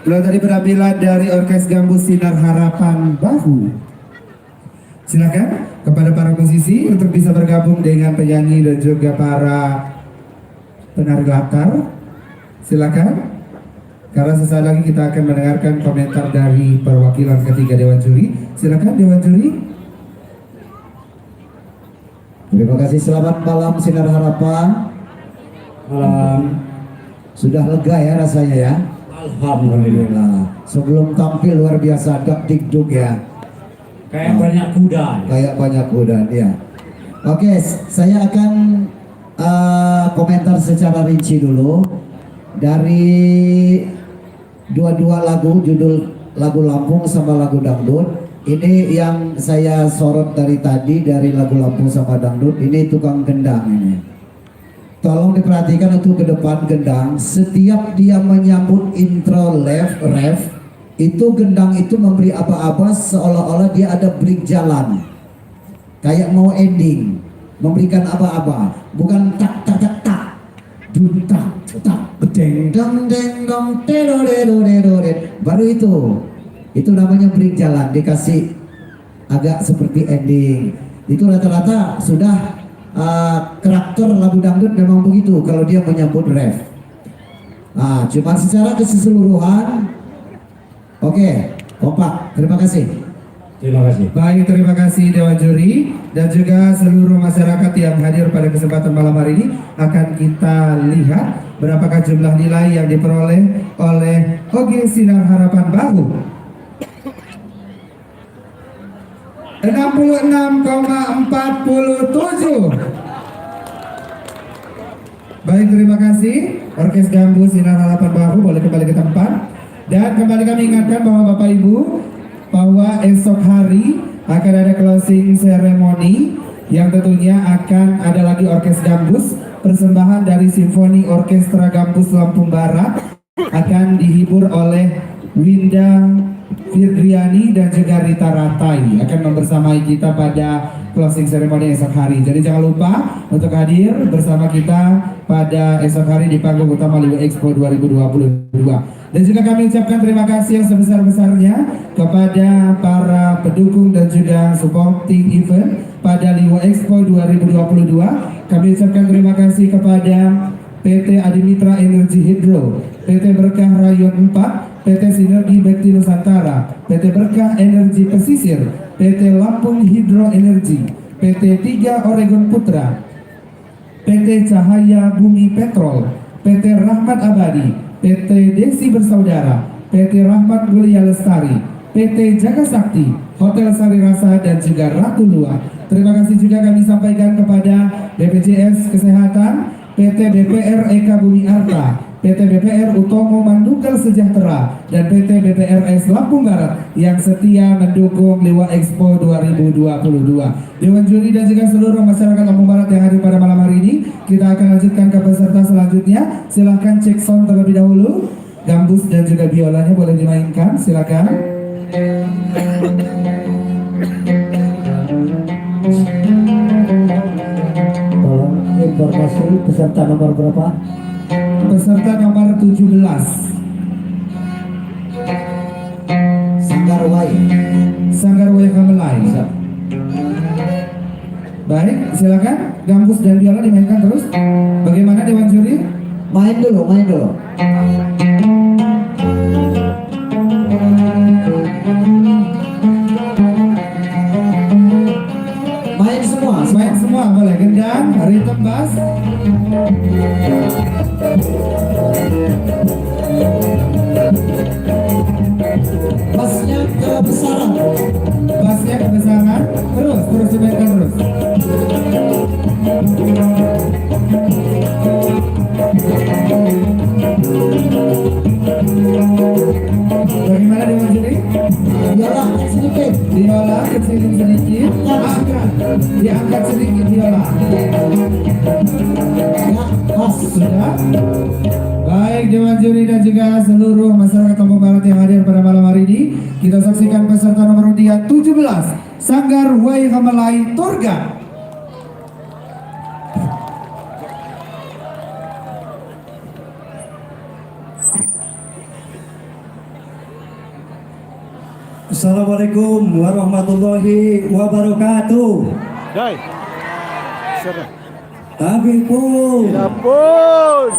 Beliau tadi penampilan dari Orkes Gambus Sinar Harapan Bahu. Silakan kepada para musisi untuk bisa bergabung dengan penyanyi dan juga para penari latar. Silakan. Karena sesaat lagi kita akan mendengarkan komentar dari perwakilan ketiga Dewan Juri. Silakan Dewan Juri. Terima kasih, selamat malam Sinar Harapan. Malam. Sudah lega ya rasanya ya? Alhamdulillah. Sebelum tampil luar biasa dikduk ya. Kayak banyak kuda. Kayak banyak kuda ya. Oke, saya akan komentar secara rinci dulu dari dua-dua lagu, judul lagu Lampung sama lagu dangdut. Ini yang saya sorot dari tadi, dari lagu Lampung sama dangdut, ini tukang gendang ini. Tolong diperhatikan untuk ke depan gendang, setiap dia menyambut intro ref, itu gendang itu memberi aba-aba seolah-olah dia ada break jalan. Kayak mau ending, memberikan aba-aba, bukan tak tak tak tak, duntak tak bedeng dong deng dong baru itu namanya break jalan, dikasih agak seperti ending. Itu rata-rata sudah karakter lagu dangdut memang begitu kalau dia menyambut ref. Nah, cuma secara keseluruhan, oke, kompak. Terima kasih. Terima kasih. Baik, terima kasih Dewan Juri dan juga seluruh masyarakat yang hadir pada kesempatan malam hari ini. Akan kita lihat berapakah jumlah nilai yang diperoleh oleh OG Sinar Harapan Baru. 66,47. Baik, terima kasih Orkes Gambus Sinar Harapan Baru, boleh kembali ke tempat. Dan kembali kami ingatkan bahwa Bapak Ibu, bahwa esok hari akan ada closing ceremony yang tentunya akan ada lagi Orkes Gambus, persembahan dari Simfoni Orkestra Gambus Lampung Barat akan dihibur oleh Winda Firdriani dan juga Rita Ratai akan membersamai kita pada closing ceremony esok hari. Jadi jangan lupa untuk hadir bersama kita pada esok hari di panggung utama Liwa Expo 2022. Dan juga kami ucapkan terima kasih yang sebesar-besarnya kepada para pendukung dan juga supporting event pada Liwa Expo 2022. Kami ucapkan terima kasih kepada PT Adimitra Energi Hidro, PT Berkah Rayon 4, PT Sinergi Bekti Nusantara, PT Berkah Energi Pesisir, PT Lampung Hidro Energi, PT 3 Oregon Putra, PT Cahaya Bumi Petrol, PT Rahmat Abadi, PT Desi Bersaudara, PT Rahmat Mulia Lestari, PT Jaga Sakti, Hotel Sari Rasa dan juga Ratu Lua. Terima kasih juga kami sampaikan kepada BPJS Kesehatan, PT BPR Eka Bumi Arta, PT BPR Utomo Manunggal Sejahtera, dan PT BPRS Lampung Barat yang setia mendukung Liwa Expo 2022. Dewan Juri dan juga seluruh masyarakat Lampung Barat yang hadir pada malam hari ini, kita akan lanjutkan ke peserta selanjutnya. Silahkan cek sound terlebih dahulu. Gambus dan juga biolanya boleh dimainkan, silakan. Tolong informasi peserta nomor berapa? Peserta nomor 17. Sanggarwai Kamelai. Baik, silakan. Gambus dan biola dimainkan terus. Bagaimana Dewan Juri? Main dulu. Main semua boleh. Gendang, rhythm bass. Bassnya kebesaran. Terus dimainkan terus. Bagaimana Dewan Juri? Biola kecilin sedikit. Diangkat sedikit biola. Sudah. Baik Dewan Juri dan juga seluruh masyarakat Lampung Barat yang hadir pada malam hari ini, kita saksikan peserta nomor undian 17, Sanggarwai Kamelai Torga. Assalamualaikum warahmatullahi wabarakatuh. Dai. Serah. Tapi pun. Ya pun.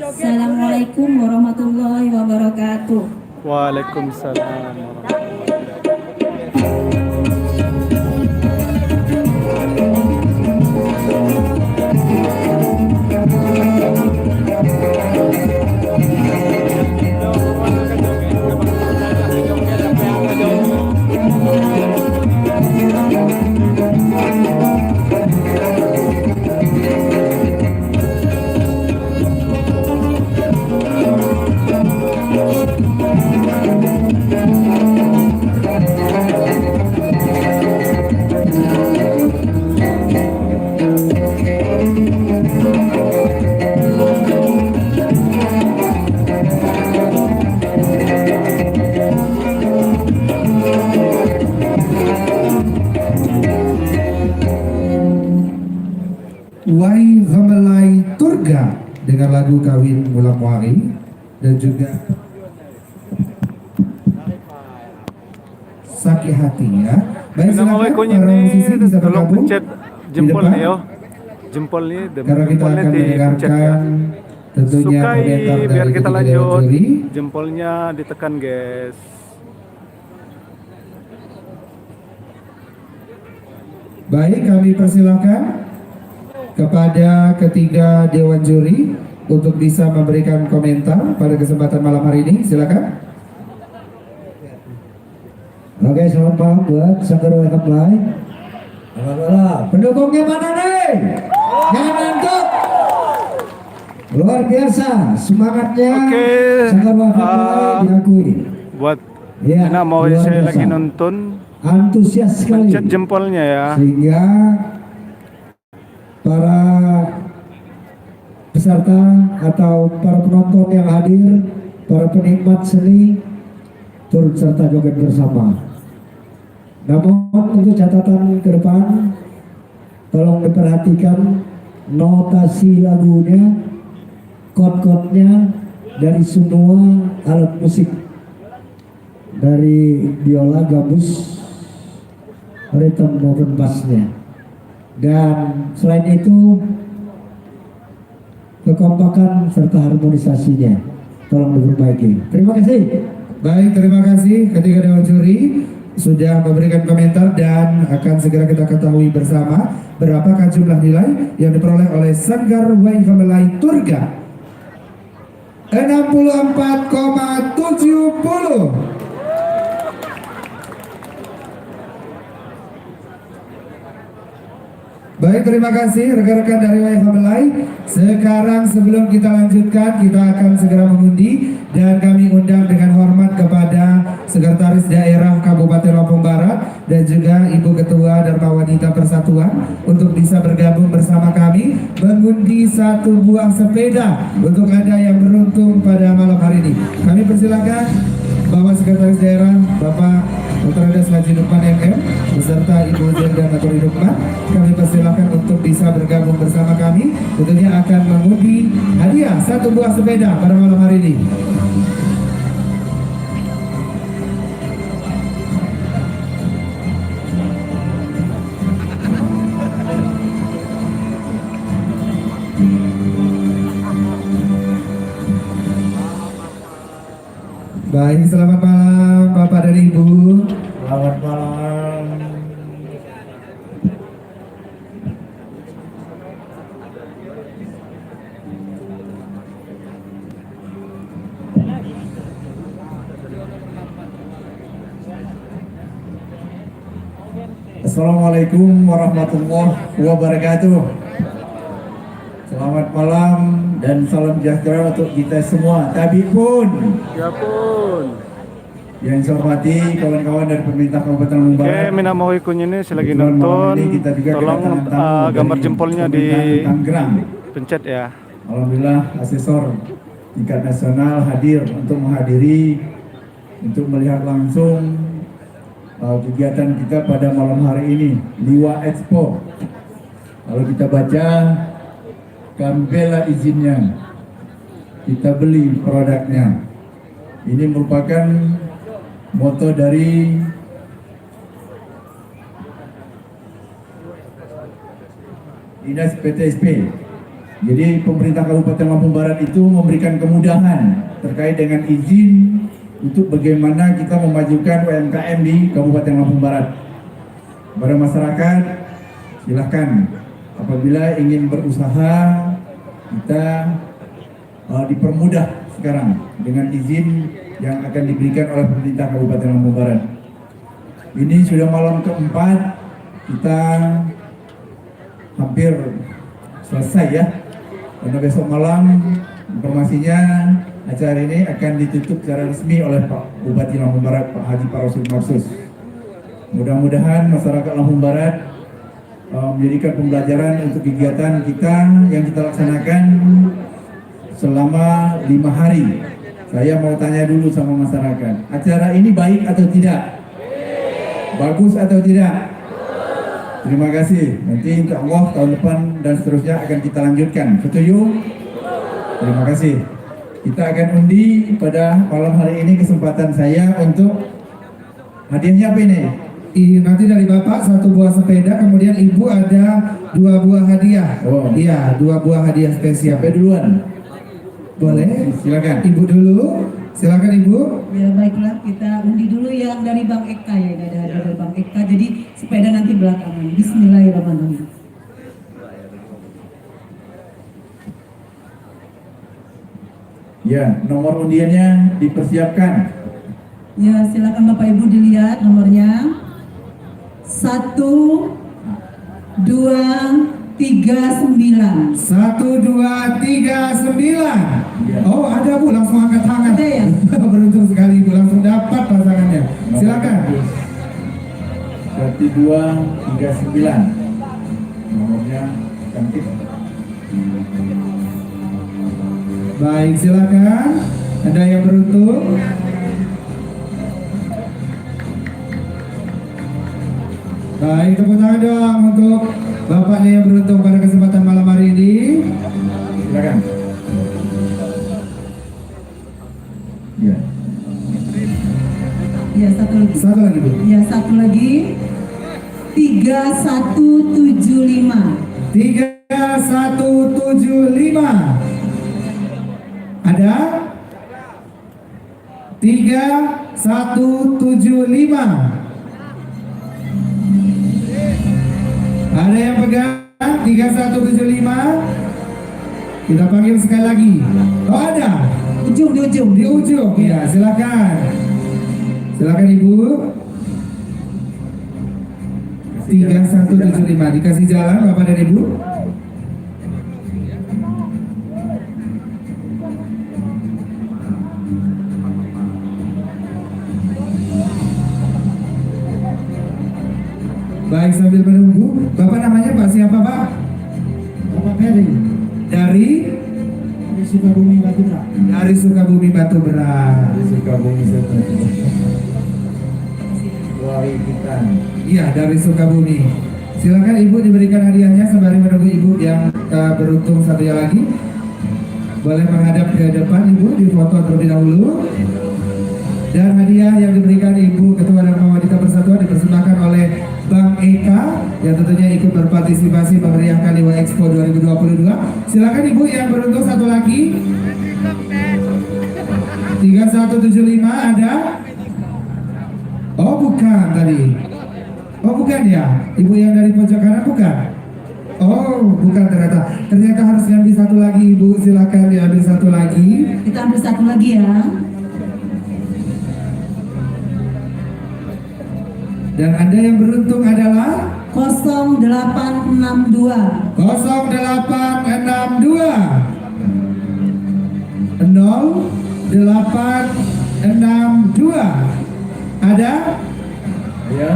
Assalamualaikum warahmatullahi wabarakatuh. Waalaikumsalam. Wai Gamelai Turga dengan lagu Kawin Mulang Wari dan juga Sakit Hati ya. Baik, silakan para musisi bisa Tolong bergabung pencet di jempol depan, nih yo. Jempolnya karena kita akan mendengarkan tentunya Sukai komentar dari biar kita ketiga lanjut. dewan juri. Jempolnya ditekan guys. Baik, kami persilakan kepada ketiga dewan juri untuk bisa memberikan komentar pada kesempatan malam hari ini. Silakan. Oke, selamat malam buat Sanggar Welcome Live. Alhamdulillah, pendukungnya mana nih? Jangan ngantuk. Luar biasa semangatnya. Oke, Sanggar Welcome Live diakui. Buat Ya, Nah, mau luar saya biasa. lagi nonton, Antusias sekali. pencet jempolnya ya. Sehingga para peserta atau para penonton yang hadir, para penikmat seni turut serta joget bersama. Namun untuk catatan ke depan, tolong diperhatikan notasi lagunya, chord-chordnya dari semua alat musik, dari biola, gambus, rhythm maupun bassnya. Dan selain itu kekompakan serta harmonisasinya tolong diperbaiki. Terima kasih. Baik, terima kasih ketiga dewan juri sudah memberikan komentar dan akan segera kita ketahui bersama berapakah jumlah nilai yang diperoleh oleh Sanggar Wai Gamelai Turga. 64,70. Baik, terima kasih rekan-rekan dari Wai Gamelai. Sekarang sebelum kita lanjutkan, kita akan segera mengundi dan kami undang dengan hormat kepada Sekretaris Daerah Kabupaten Lampung Barat dan juga Ibu Ketua Dharma Wanita Persatuan untuk bisa bergabung bersama kami mengundi satu buah sepeda untuk Anda yang beruntung pada malam hari ini. Kami persilakan Bapak Sekretaris Daerah Bapak Dr. Andes Haji Lukman MM beserta Ibu Zelda Naturi Lukman, kami persilakan untuk bisa bergabung bersama kami. Tentunya akan mengundi hadiah satu buah sepeda pada malam hari ini. Baik, selamat malam Bapak dan Ibu. Selamat malam. Assalamualaikum warahmatullahi wabarakatuh. Selamat malam dan salam sejahtera untuk kita semua. Tapi pun Ya pun. Yang saya hormati kawan-kawan dari pemerintah Kabupaten Lampung Oke, Barat. Minamoy Kun ini selagi Kebetulan malam nonton, ini kita juga tolong kedatangan tamu gambar dari jempolnya di Kementerian Tangerang. pencet ya. Alhamdulillah asesor tingkat nasional hadir untuk menghadiri, untuk melihat langsung kegiatan kita pada malam hari ini, Liwa Expo. Kalau kita baca, kami bela izinnya, kita beli produknya. Ini merupakan moto dari Dinas PTSP. Jadi pemerintah Kabupaten Lampung Barat itu memberikan kemudahan terkait dengan izin untuk bagaimana kita memajukan UMKM di Kabupaten Lampung Barat. Para masyarakat silahkan apabila ingin berusaha kita dipermudah sekarang dengan izin yang akan diberikan oleh pemerintah Kabupaten Lampung Barat. Ini sudah malam keempat, kita hampir selesai ya. Karena besok malam informasinya acara ini akan ditutup secara resmi oleh Pak Bupati Lampung Barat, Pak Haji Parosul Marsus. Mudah-mudahan masyarakat Lampung Barat menjadikan pembelajaran untuk kegiatan kita yang kita laksanakan selama 5 hari. Saya mau tanya dulu sama masyarakat, acara ini baik atau tidak? Bagus atau tidak? Terima kasih. Nanti insya Allah tahun depan dan seterusnya akan kita lanjutkan. Setuju? Terima kasih. Kita akan undi pada malam hari ini kesempatan saya untuk hadiahnya apa ini? Nanti dari Bapak 1 buah sepeda, kemudian Ibu ada 2 buah hadiah. Oh. Iya, 2 buah hadiah spesial. Siapa duluan? Boleh? Silakan. Ibu dulu. Silakan Ibu. Ya baiklah, kita undi dulu yang dari Bang Eka ya, dari Bang Eka. Jadi sepeda nanti belakangan. Bismillahirrahmanirrahim. Ya, nomor undiannya dipersiapkan. Ya, silakan Bapak Ibu dilihat nomornya. 1 2 3 9. 1, 2, 3, 9. Oh ada Bu, langsung angkat tangan. Ada ya? Beruntung sekali Bu, langsung dapat pasangannya. Silakan. 1, 2, 3, 9. Nomornya cantik. Baik, silakan. Ada yang beruntung. Baik, tepuk tangan dong untuk Bapaknya yang beruntung pada kesempatan malam hari ini. Silakan. Ya. Ya, satu lagi. Satu lagi Bu. Ya, satu lagi. 3175. 3175. Ada? 3175. Ada yang pegang 3175? Kita panggil sekali lagi. Oh ada? Di ujung. Di ujung. Ya, silakan. Silakan Ibu. 3175 dikasih jalan Bapak dan Ibu. Baik, sambil menunggu, Bapak namanya Pak siapa Pak? Bapak Ferry. Dari Sukabumi Batubara. Dari Sukabumi Batubara. Dari Sukabumi Batubara. Iya, dari Sukabumi. Silakan Ibu diberikan hadiahnya sembari menunggu Ibu yang beruntung satunya lagi. Boleh menghadap ke depan Ibu, difoto terlebih dahulu. Dan hadiah yang diberikan Ibu Ketua Dharma Wanita Persatuan dipersembahkan oleh Bang Eka yang tentunya ikut berpartisipasi memeriahkan Liwa Expo 2022. Silakan Ibu yang beruntung satu lagi. 3175 ada? Oh bukan tadi. Oh bukan ya? Ibu yang dari pojok kanan bukan? Oh bukan ternyata. Ternyata harus ngambil satu lagi Ibu. Silakan diambil satu lagi. Kita ambil satu lagi ya. Dan Anda yang beruntung adalah 0862. 0862 0862 Ada? Ya,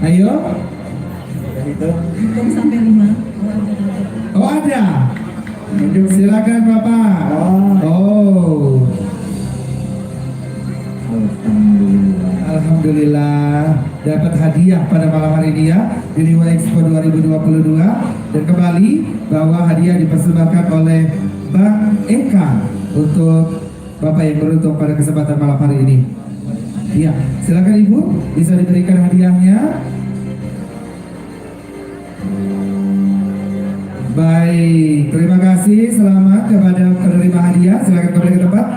Ayo. itu. Hitung sampai 5. Oh ada. Silakan Bapak. Oh. Alhamdulillah dapat hadiah pada malam hari ini ya di Liwa Expo 2022, dan kembali bahwa hadiah dipersembahkan oleh Bank Eka untuk Bapak yang beruntung pada kesempatan malam hari ini. Iya, silakan Ibu bisa diberikan hadiahnya. Baik, terima kasih. Selamat kepada penerima hadiah. Silakan kembali ke tempat.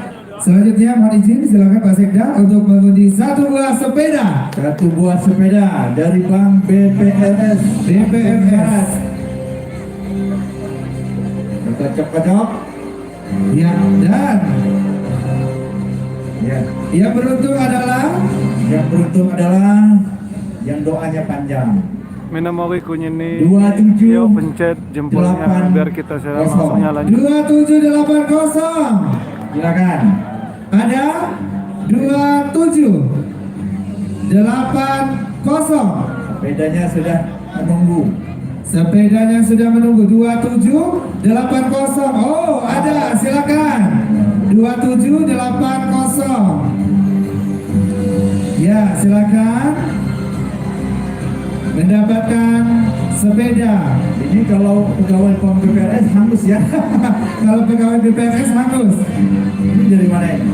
Selanjutnya mohon izin silakan Pak Sekda untuk mengundi satu buah sepeda. Satu buah sepeda dari Bank BPRS. BPRS. Kocok-kocok. Ya, dan Ya, yang beruntung adalah yang beruntung adalah yang doanya panjang. Minamori kunyini. 27. Yuk pencet jempolnya 8. biar kita langsung lanjut. 2780. Silakan. Ada 2780. Sepedanya sudah menunggu. Sepedanya sudah menunggu. 2780. Oh, ada. Silakan. 2780. Ya, silakan mendapatkan sepeda. Ini kalau pegawai Bank BPRS hangus ya. Kalau pegawai BPRS hangus. Ini dari mana ini?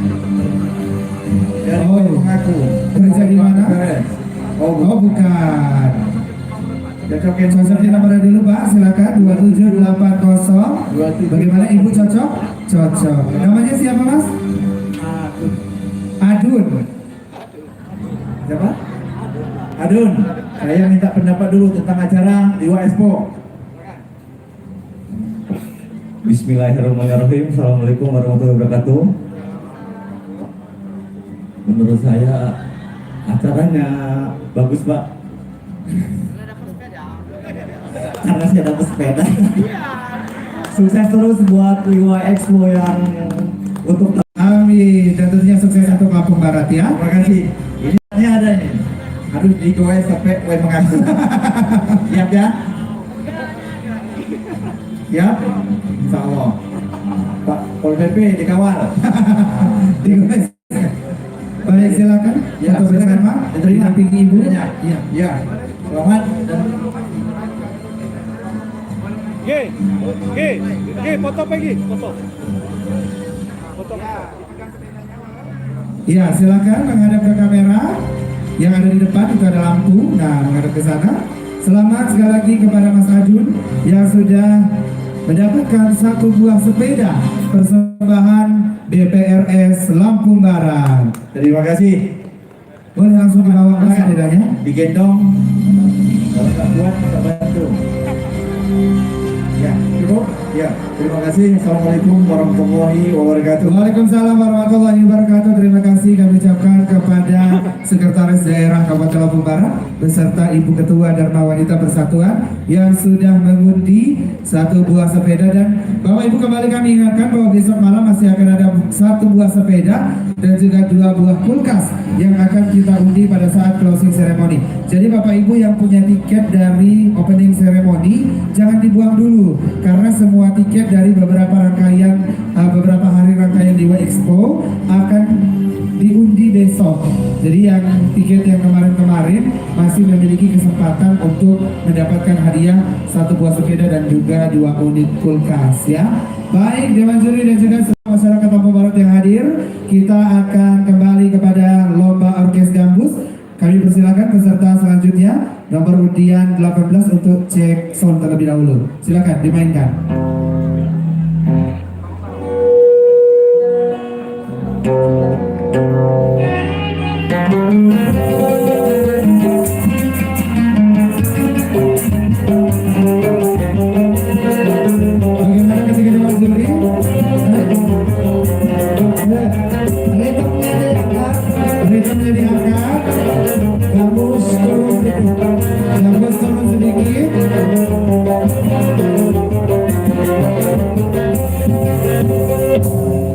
Dari Oh. mengaku. Kerja di mana? BPRS. Oh, bukan. Cocokin Cocokin nomornya dulu Pak, silakan 2780. 2780. Bagaimana Ibu cocok? Cocok. Namanya siapa Mas? Adun. Siapa? Adun. Saya minta pendapat dulu tentang acara Liwa Expo. Bismillahirrahmanirrahim. Assalamualaikum warahmatullahi wabarakatuh. Menurut saya acaranya bagus Pak. Karena saya dapat sepeda. Sukses terus buat Liwa Expo yang untuk Amin. Dan tentunya sukses untuk Lampung Barat ya. Terima kasih. Ini ada nih. Aduh, digoes sampai gue mengaku. Siap ya? Siap? Insya Allah. Pak Pol PP dikawal. Digoes. Baik, silakan. Ya, Foto bersama. diterima. Didampingi Ibu. Ya. Iya. Ya. Selamat. Foto pergi, foto. Iya, silakan menghadap ke kamera. Yang ada di depan itu ada lampu. Nah, menghadap ke sana. Selamat sekali lagi kepada Mas Adun yang sudah mendapatkan satu buah sepeda persembahan BPRS Lampung Barat. Terima kasih. Boleh langsung dibawa ke sepedanya. Digendong. Kalau nggak kuat, kita bantu. Ya, cukup. Ya, terima kasih. Assalamualaikum warahmatullahi wabarakatuh. Waalaikumsalam warahmatullahi wabarakatuh. Terima kasih kami ucapkan kepada Sekretaris Daerah Kabupaten Lampung Barat beserta Ibu Ketua Dharma Wanita Persatuan yang sudah mengundi satu buah sepeda, dan Bapak Ibu kembali kami ingatkan bahwa besok malam masih akan ada satu buah sepeda dan juga 2 buah kulkas yang akan kita undi pada saat closing ceremony. Jadi Bapak Ibu yang punya tiket dari opening ceremony jangan dibuang dulu, karena semua tiket dari beberapa rangkaian beberapa hari rangkaian Liwa Expo akan diundi besok. Jadi yang tiket yang kemarin-kemarin masih memiliki kesempatan untuk mendapatkan hadiah satu buah sepeda dan juga 2 unit kulkas ya. Baik Dewan Juri dan juga semua masyarakat Lampung Barat yang hadir, kita akan kembali kepada lomba orkes gambus. Kami persilakan peserta selanjutnya nomor undian 18 untuk cek sound terlebih dahulu. Silakan dimainkan. Bagaimana ketika Dewan Juri? Ritmenya diangkat, gambus turun sedikit.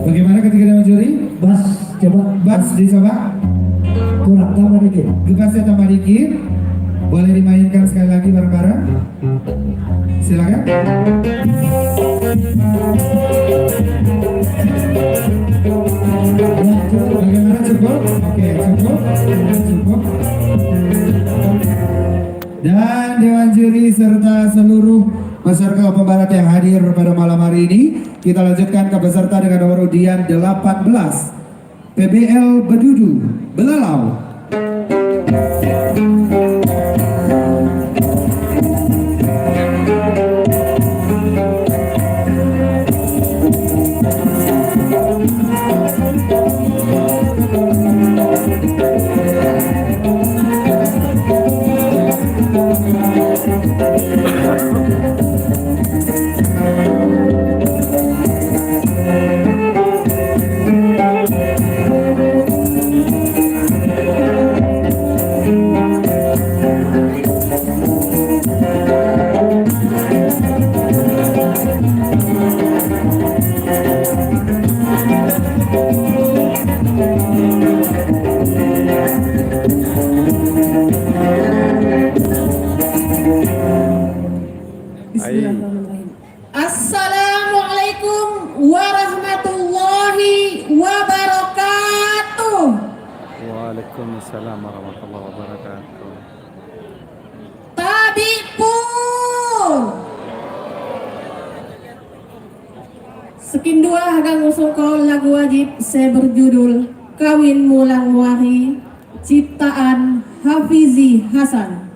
Bagaimana ketika Dewan Juri? Mas, coba Gepasnya tambah dikit. Boleh dimainkan sekali lagi bareng-bareng. Silakan. Bagaimana, cukup? Oke, cukup. Dan Dewan Juri serta seluruh peserta pembalap yang hadir pada malam hari ini, kita lanjutkan ke peserta dengan nomor undian 18 PBL Bedudu Belalau. Assalamualaikum warahmatullahi wabarakatuh. Waalaikumsalam warahmatullahi wabarakatuh. Tabipun Sekin dua hagang usungkol lagu wajib saya berjudul Kawin Mulang Wahi ciptaan Hafizi Hasan.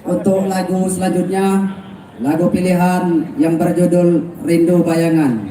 Untuk lagu selanjutnya, lagu pilihan yang berjudul Rindu Bayangan.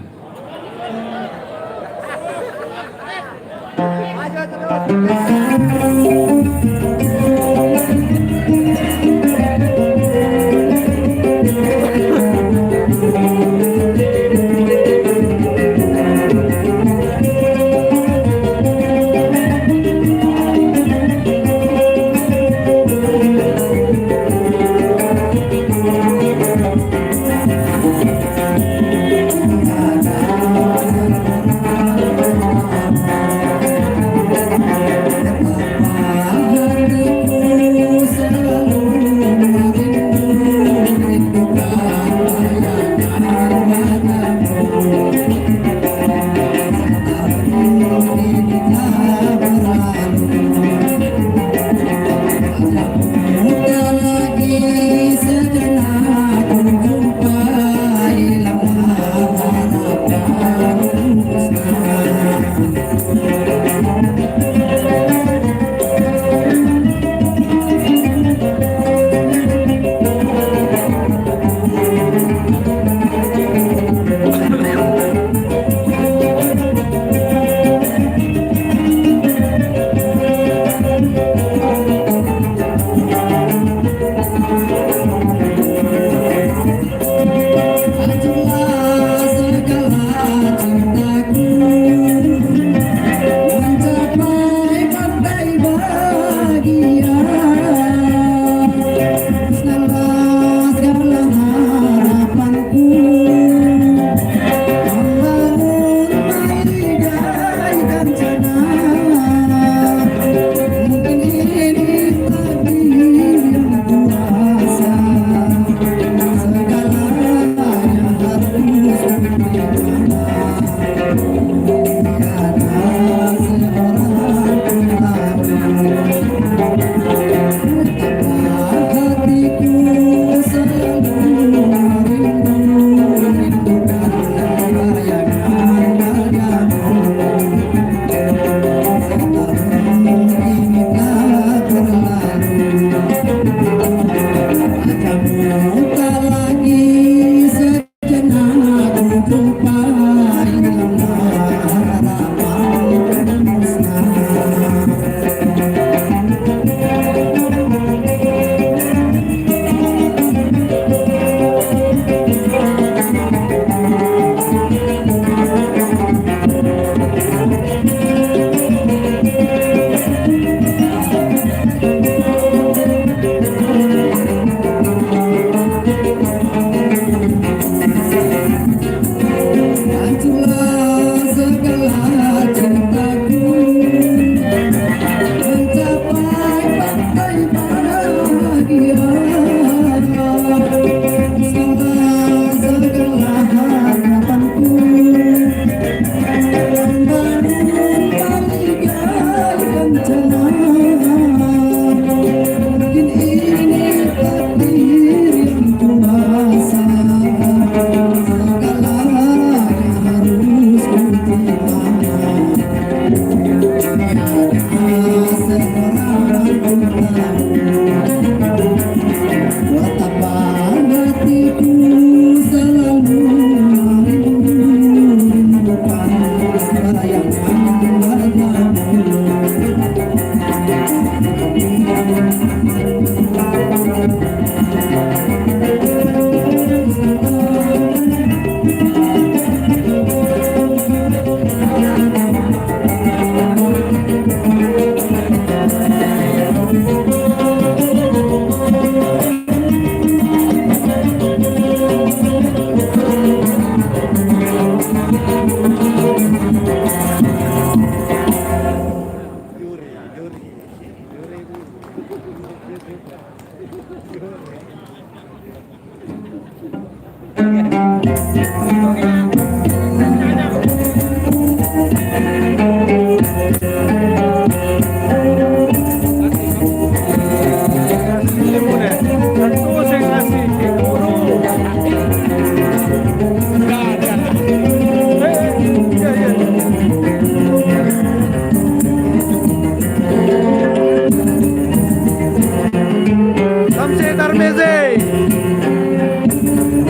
Samsi Tarmizi.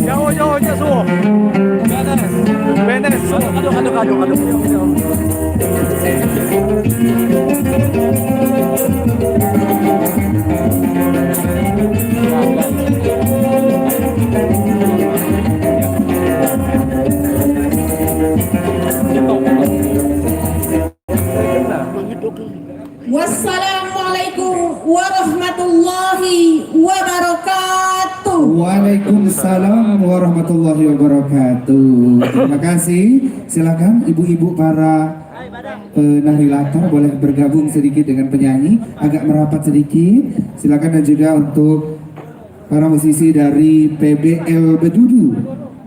Jauh jasuh. Benes. Aduh. Wassalamualaikum warahmatullahi wabarakatuh. Waalaikumsalam warahmatullahi wabarakatuh. Terima kasih. Silakan ibu-ibu para penari latar boleh bergabung sedikit dengan penyanyi, agak merapat sedikit. Silakan, dan juga untuk para musisi dari PBL Bedudu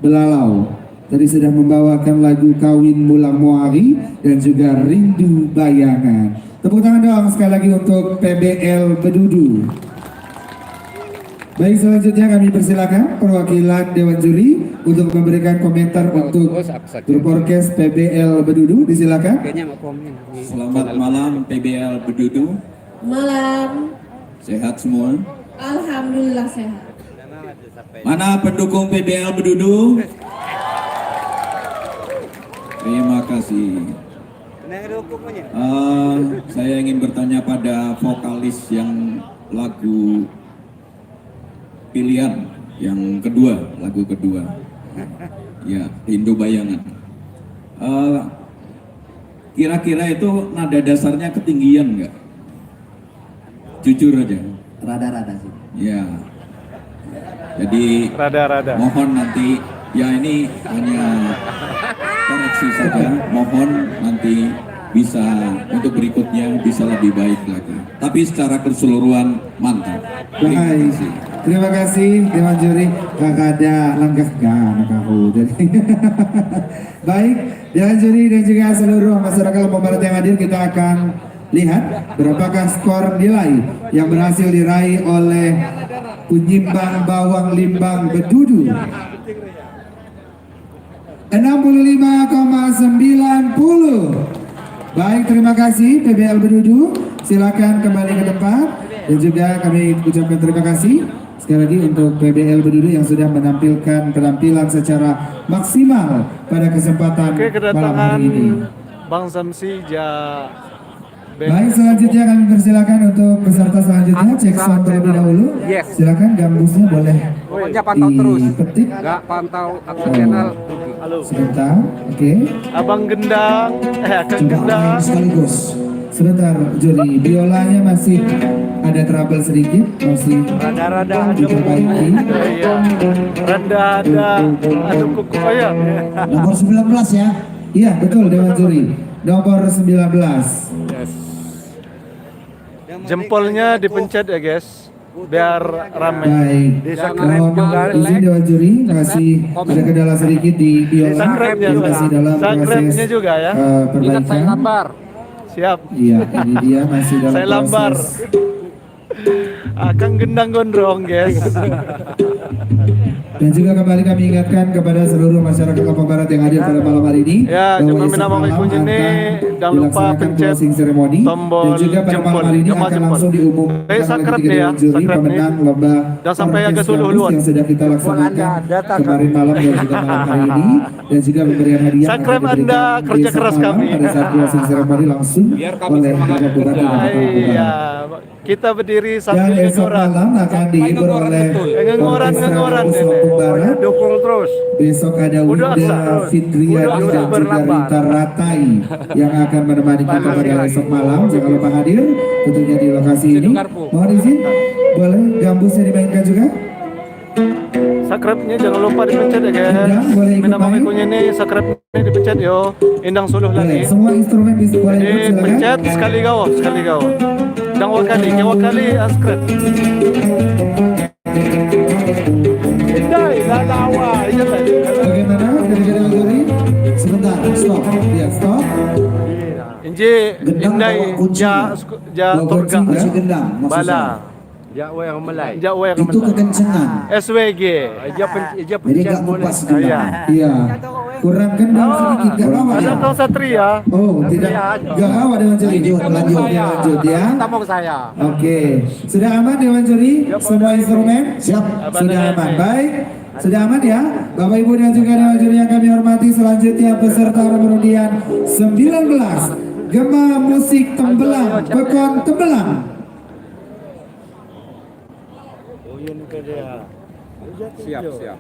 Belalau. Tadi sudah membawakan lagu Kawin Mulang Muari dan juga Rindu Bayangan. Tepuk tangan dong sekali lagi untuk PBL Bedudu. Baik, selanjutnya kami persilakan perwakilan Dewan Juri untuk memberikan komentar untuk grup orkes PBL Bedudu. Disilakan. Selamat malam PBL Bedudu. Malam. Sehat semua? Alhamdulillah sehat. Mana pendukung PBL Bedudu? Terima kasih. Saya ingin bertanya pada vokalis yang lagu pilihan yang kedua, lagu kedua, ya, Rindu Bayangan. Kira-kira itu nada dasarnya ketinggian nggak? Jujur aja. Rada-rada sih. Ya. Jadi Rada-rada. mohon nanti, ya ini hanya koreksi saja, mohon nanti bisa untuk berikutnya bisa lebih baik lagi. Tapi secara keseluruhan mantap. Terima Baik, kasih. terima kasih Dewan Juri. Kakak ada langkah gak aku. Jadi baik, Dewan Juri dan juga seluruh masyarakat Lampung Barat yang hadir, kita akan lihat berapakah skor nilai yang berhasil diraih oleh penyimbang bawang limbang Bedudu. 65,90. Baik, terima kasih PBL Bedudu. Silakan kembali ke tempat, dan juga kami ucapkan terima kasih sekali lagi untuk PBL Bedudu yang sudah menampilkan penampilan secara maksimal pada kesempatan Oke, malam kedatangan hari ini. Bang Samsi Baik, selanjutnya kami persilakan untuk peserta selanjutnya cek sound terlebih dahulu. Yes. Silakan gambusnya boleh Pokoknya pantau terus. dipetik. Nggak pantau akses channel. Halo. Sebentar, oke. Abang Gendang, Akang Coba Gendang. sekaligus. Sebentar, Juri, biolanya masih ada trouble sedikit, masih Rada-rada diperbaiki. Iya. Rada ada kuku ya. Nomor 19 ya. Iya, betul Dewan Juri. Nomor 19. Jempolnya dipencet ya guys, biar rame. Baik. Mohon izin Dewan Juri, masih ada kendala sedikit di biola. Subscribe-nya Yang masih dalam Subscribe-nya proses juga ya. Ingat saya perbaikan. lambar. Siap. Iya, ini dia masih dalam Saya lambar. proses. Akang Gendang gondrong guys. Dan juga kembali kami ingatkan kepada seluruh masyarakat Lampung Barat yang hadir pada malam hari ini, Ya, bahwa jangan esok nama malam ikutin nih. akan Jangan lupa dilaksanakan pencet closing ceremony, tombol dan juga pada jempol, malam hari ini jempol, akan jempol. langsung diumumkan oleh subscribe ketiga nih ya, dewan juri subscribe pemenang nih. lomba Jangan sampai orkes agak gambus duluan. yang sudah kita laksanakan Anda, kemarin malam dan juga malam hari ini, dan juga pemberian hadiah akan Subscribe diberikan Anda, kerja besok keras malam kami. pada saat closing ceremony langsung Biar kami oleh semangat Bapak Bupati kerja. dan Bapak Bupati. Iya, kita berdiri Dan sambil esok ngengoran. malam akan dihibur oleh Ngengoran Orkestra ini. Lampung Barat. Dukung terus. Besok ada Udah, Winda terus. Fitriani Udah, dan juga berlambat. Rita Ratai yang akan menemani kita pada esok malam. Jangan lupa hadir tentunya di lokasi ini. Mohon izin, boleh gambusnya dimainkan juga? Subscribe-nya jangan lupa dipencet ya guys. Indang, boleh ikut Minta main? ikunya nih, subscribe-nya dipencet yo. Indang Suluh Boleh, lagi. semua instrumen bisa boleh ikut, Jadi silakan. pencet sekali gawa, sekali gawa. Dan wakali subscribe. Indai lalawa, iya tadi. Bagaimana? Dari juri? Sebentar, stop. Ya, stop. Inji Gendang indai bawa kunci. ja Bawa turga. kunci, Kunci gendang maksud saya. Bala. Ja we Melai. Ja we Itu kekencengan. SWG. Ja Jadi pencet nggak boleh. kupas gendang. Iya. Iya. Kurang kendang sedikit gak apa Ada ya? tong satria. Oh, tidak. Gak apa Dewan Juri. Lanjut. Lanjut ya. Tamong saya. Oke. Sudah aman Dewan Juri? Semua instrumen? Siap. Sudah aman. Baik. Sudah aman ya? Bapak Ibu dan juga Dewan Juri yang kami hormati, selanjutnya peserta nomor undian 19 Gema Musik Tembelang, Pekon Tembelang. Siap, siap.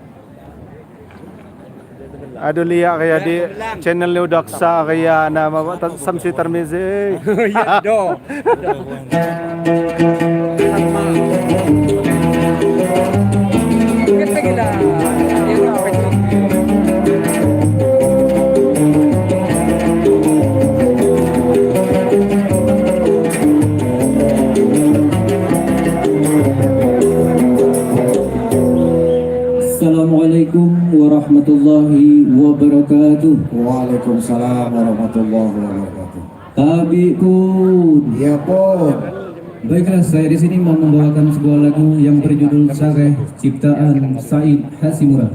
Aduh lihat kayak di channel lu daksa kayak nama Samsi Tarmizi. Ya do. Kita gila. Assalamualaikum warahmatullahi wabarakatuh. Waalaikumsalam warahmatullahi wabarakatuh. Abi pun. Ya pun. Baiklah, saya di sini mau membawakan sebuah lagu yang berjudul Sareh, ciptaan Said Hasimura.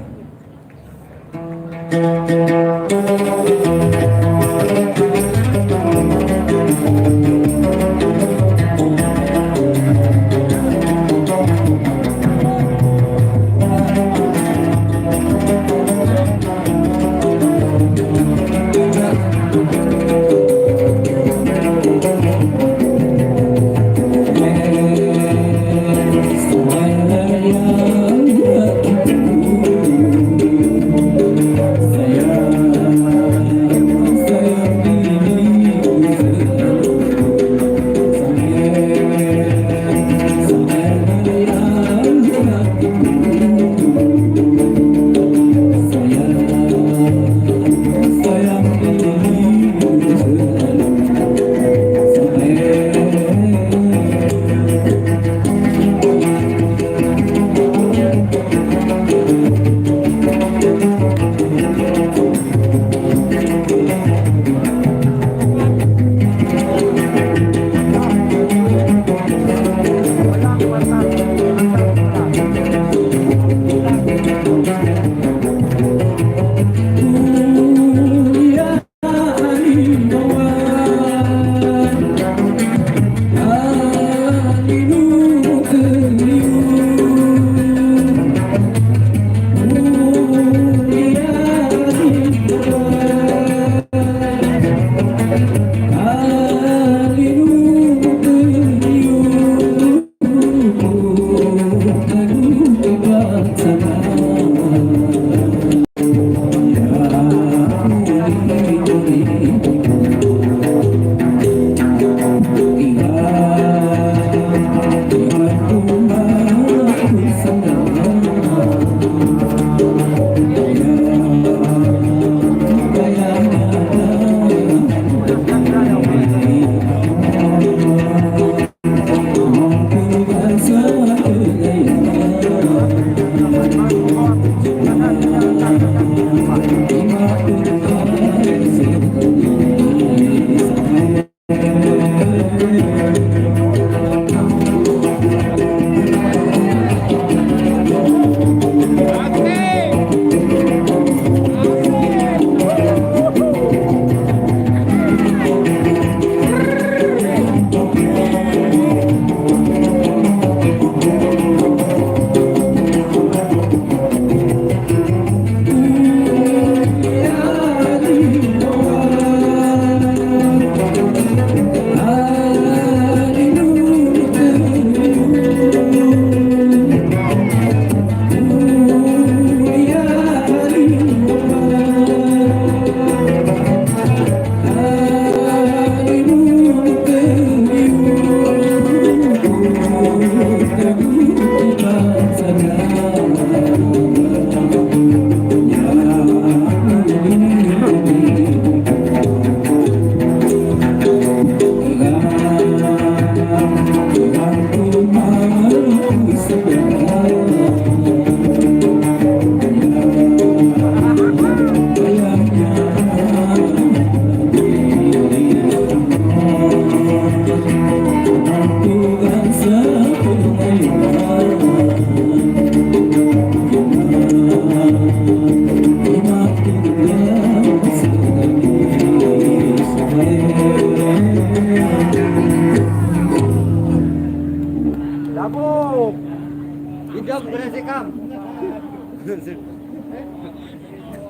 Dam berhasil kam.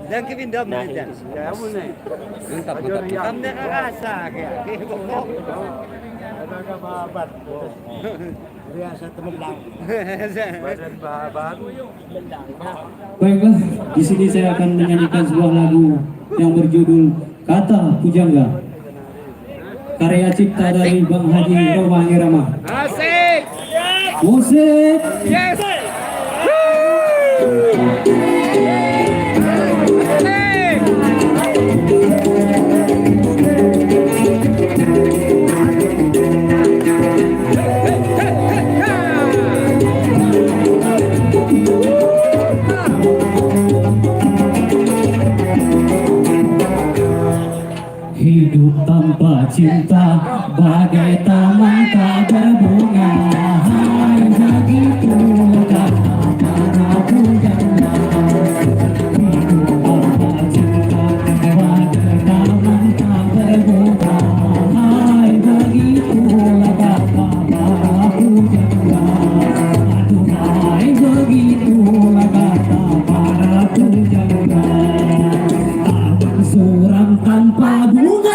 Dan kepindam dan. Ya boleh. Kam dia rasa kayak bokok. Ada babat. Biasa temendang. Badan babat. Baiklah, di sini saya akan menyanyikan sebuah lagu yang berjudul Kata Pujangga, karya cipta dari Bang Haji Roma Irama. Asik. Musik. Yes. Hidup tanpa cinta bagai taman tak berbunga. Hai begitu kata para pujangga. Hidup tanpa cinta bagai taman tak berbunga. Hai begitu kata para pujangga. Aduhai begitu kata para pujangga. Taman suram tanpa bunga.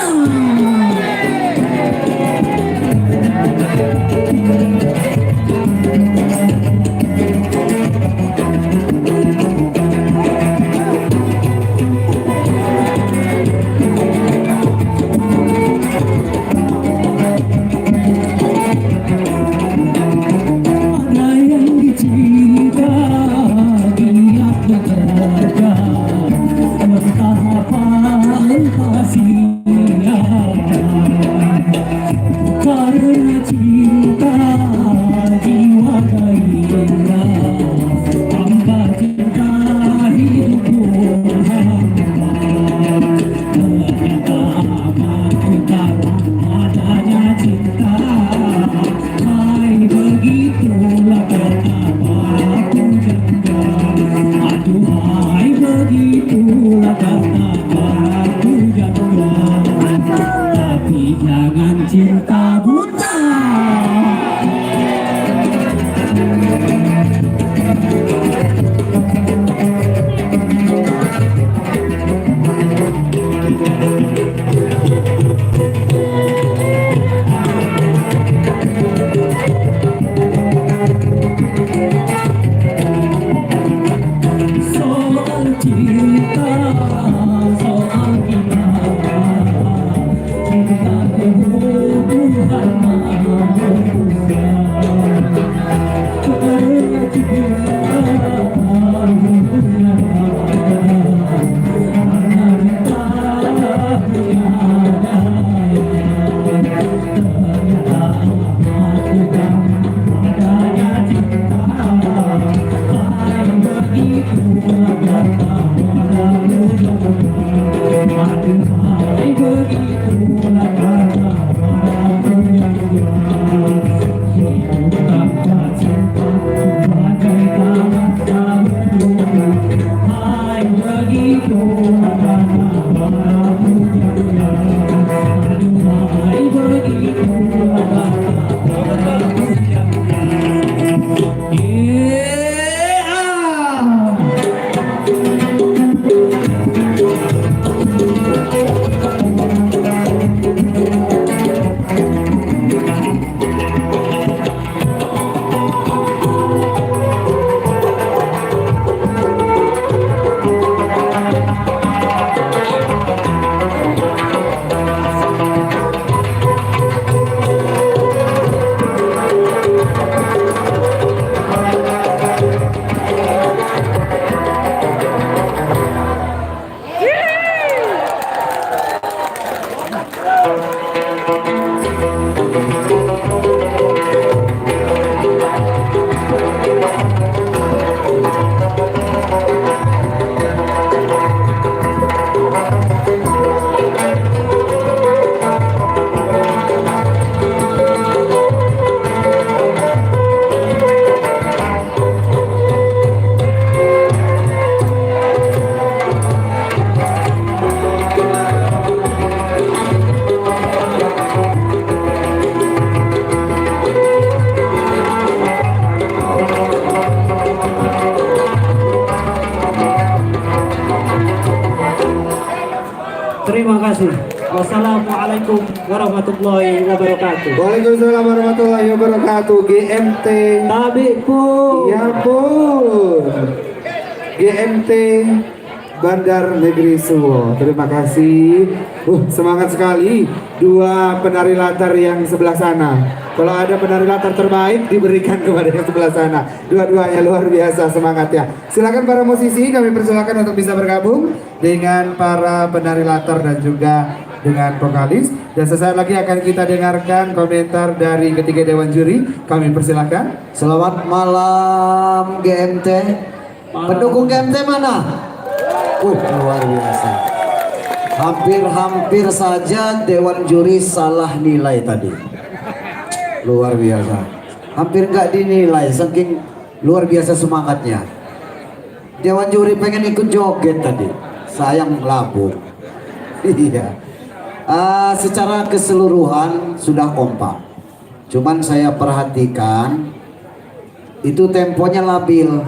Ada yang dicinta dia bekerja, entah apa entah sia. Karena cinta jiwa gairah, tanpa cinta hidup hampa. Ternyata amat utama adanya cinta. Hai begitulah kata para pujangga. Aduhai begitulah kata para pujangga. Tapi jangan cinta buta. Soal cinta, soal kita, cinta kebutuhan. Assalamualaikum warahmatullahi wabarakatuh. Waalaikumsalam warahmatullahi wabarakatuh. GMT. Tabi po. Ya pun. GMT Bandar Negeri Suwo. Terima kasih. Semangat sekali dua penari latar yang sebelah sana. Kalau ada penari latar terbaik diberikan kepada yang sebelah sana. Dua-duanya luar biasa semangatnya. Silakan para musisi, kami persilakan untuk bisa bergabung dengan para penari latar dan juga dengan vokalis. Dan sesaat lagi akan kita dengarkan komentar dari ketiga dewan juri. Kami persilakan. Selamat malam GMT. Pendukung GMT mana? Luar biasa. Hampir saja dewan juri salah nilai tadi. Luar biasa. Hampir nggak dinilai saking luar biasa semangatnya. Dewan juri pengen ikut joget tadi. Sayang labur. Iya. Secara keseluruhan sudah kompak. Cuman saya perhatikan itu temponya labil.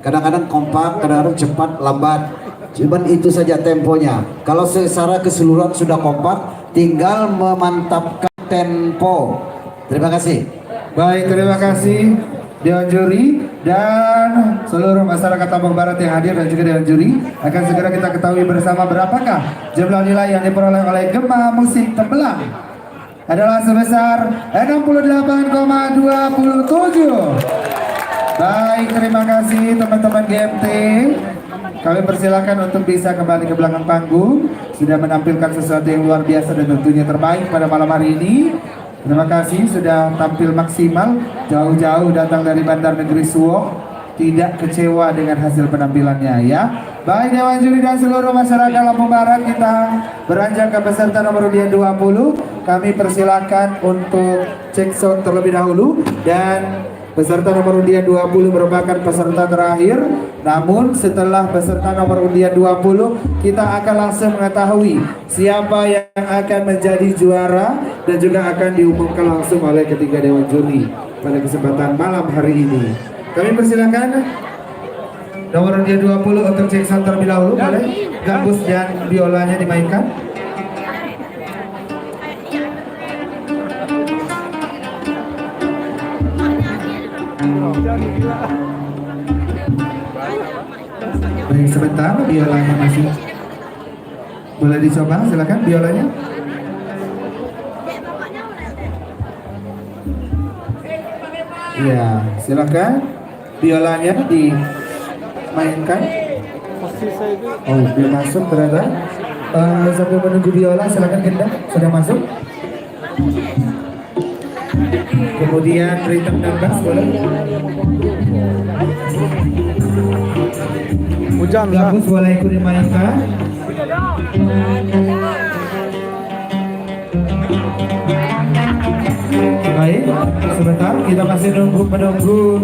Kadang-kadang kompak, kadang-kadang cepat, lambat. Cuman itu saja temponya. Kalau secara keseluruhan sudah kompak, tinggal memantapkan tempo. Terima kasih. Baik, terima kasih dewan juri dan seluruh masyarakat Lombok Barat yang hadir dan juga dewan juri. Akan segera kita ketahui bersama berapakah jumlah nilai yang diperoleh oleh Gema Musik Tembelang. Adalah sebesar 68,27. Baik, terima kasih teman-teman GMT. Kami persilakan untuk bisa kembali ke belakang panggung. Sudah menampilkan sesuatu yang luar biasa dan tentunya terbaik pada malam hari ini. Terima kasih sudah tampil maksimal. Jauh-jauh datang dari Bandar Negeri Suwo. Tidak kecewa dengan hasil penampilannya ya. Baik dewan juri dan seluruh masyarakat Lampung Barat, kita beranjak ke peserta nomor undian 20. Kami persilakan untuk cek sound terlebih dahulu. Dan peserta nomor undian 20 merupakan peserta terakhir. Namun setelah peserta nomor undian 20, kita akan langsung mengetahui siapa yang akan menjadi juara dan juga akan diumumkan langsung oleh ketiga dewan juri pada kesempatan malam hari ini. Kami persilakan nomor undian 20 untuk cek sound terlebih dahulu. Boleh gambus dan biolanya dimainkan. Baik, sebentar, biolanya masih boleh dicoba, silakan biolanya. Iya, silakan biolanya dimainkan. Oh, belum masuk ternyata. Sambil menunggu biola, silakan gendang. Sudah masuk. Kemudian rhythm dan bass boleh. Hujan lah. Gambus boleh ikut dimainkan. Baik, sebentar kita masih menunggu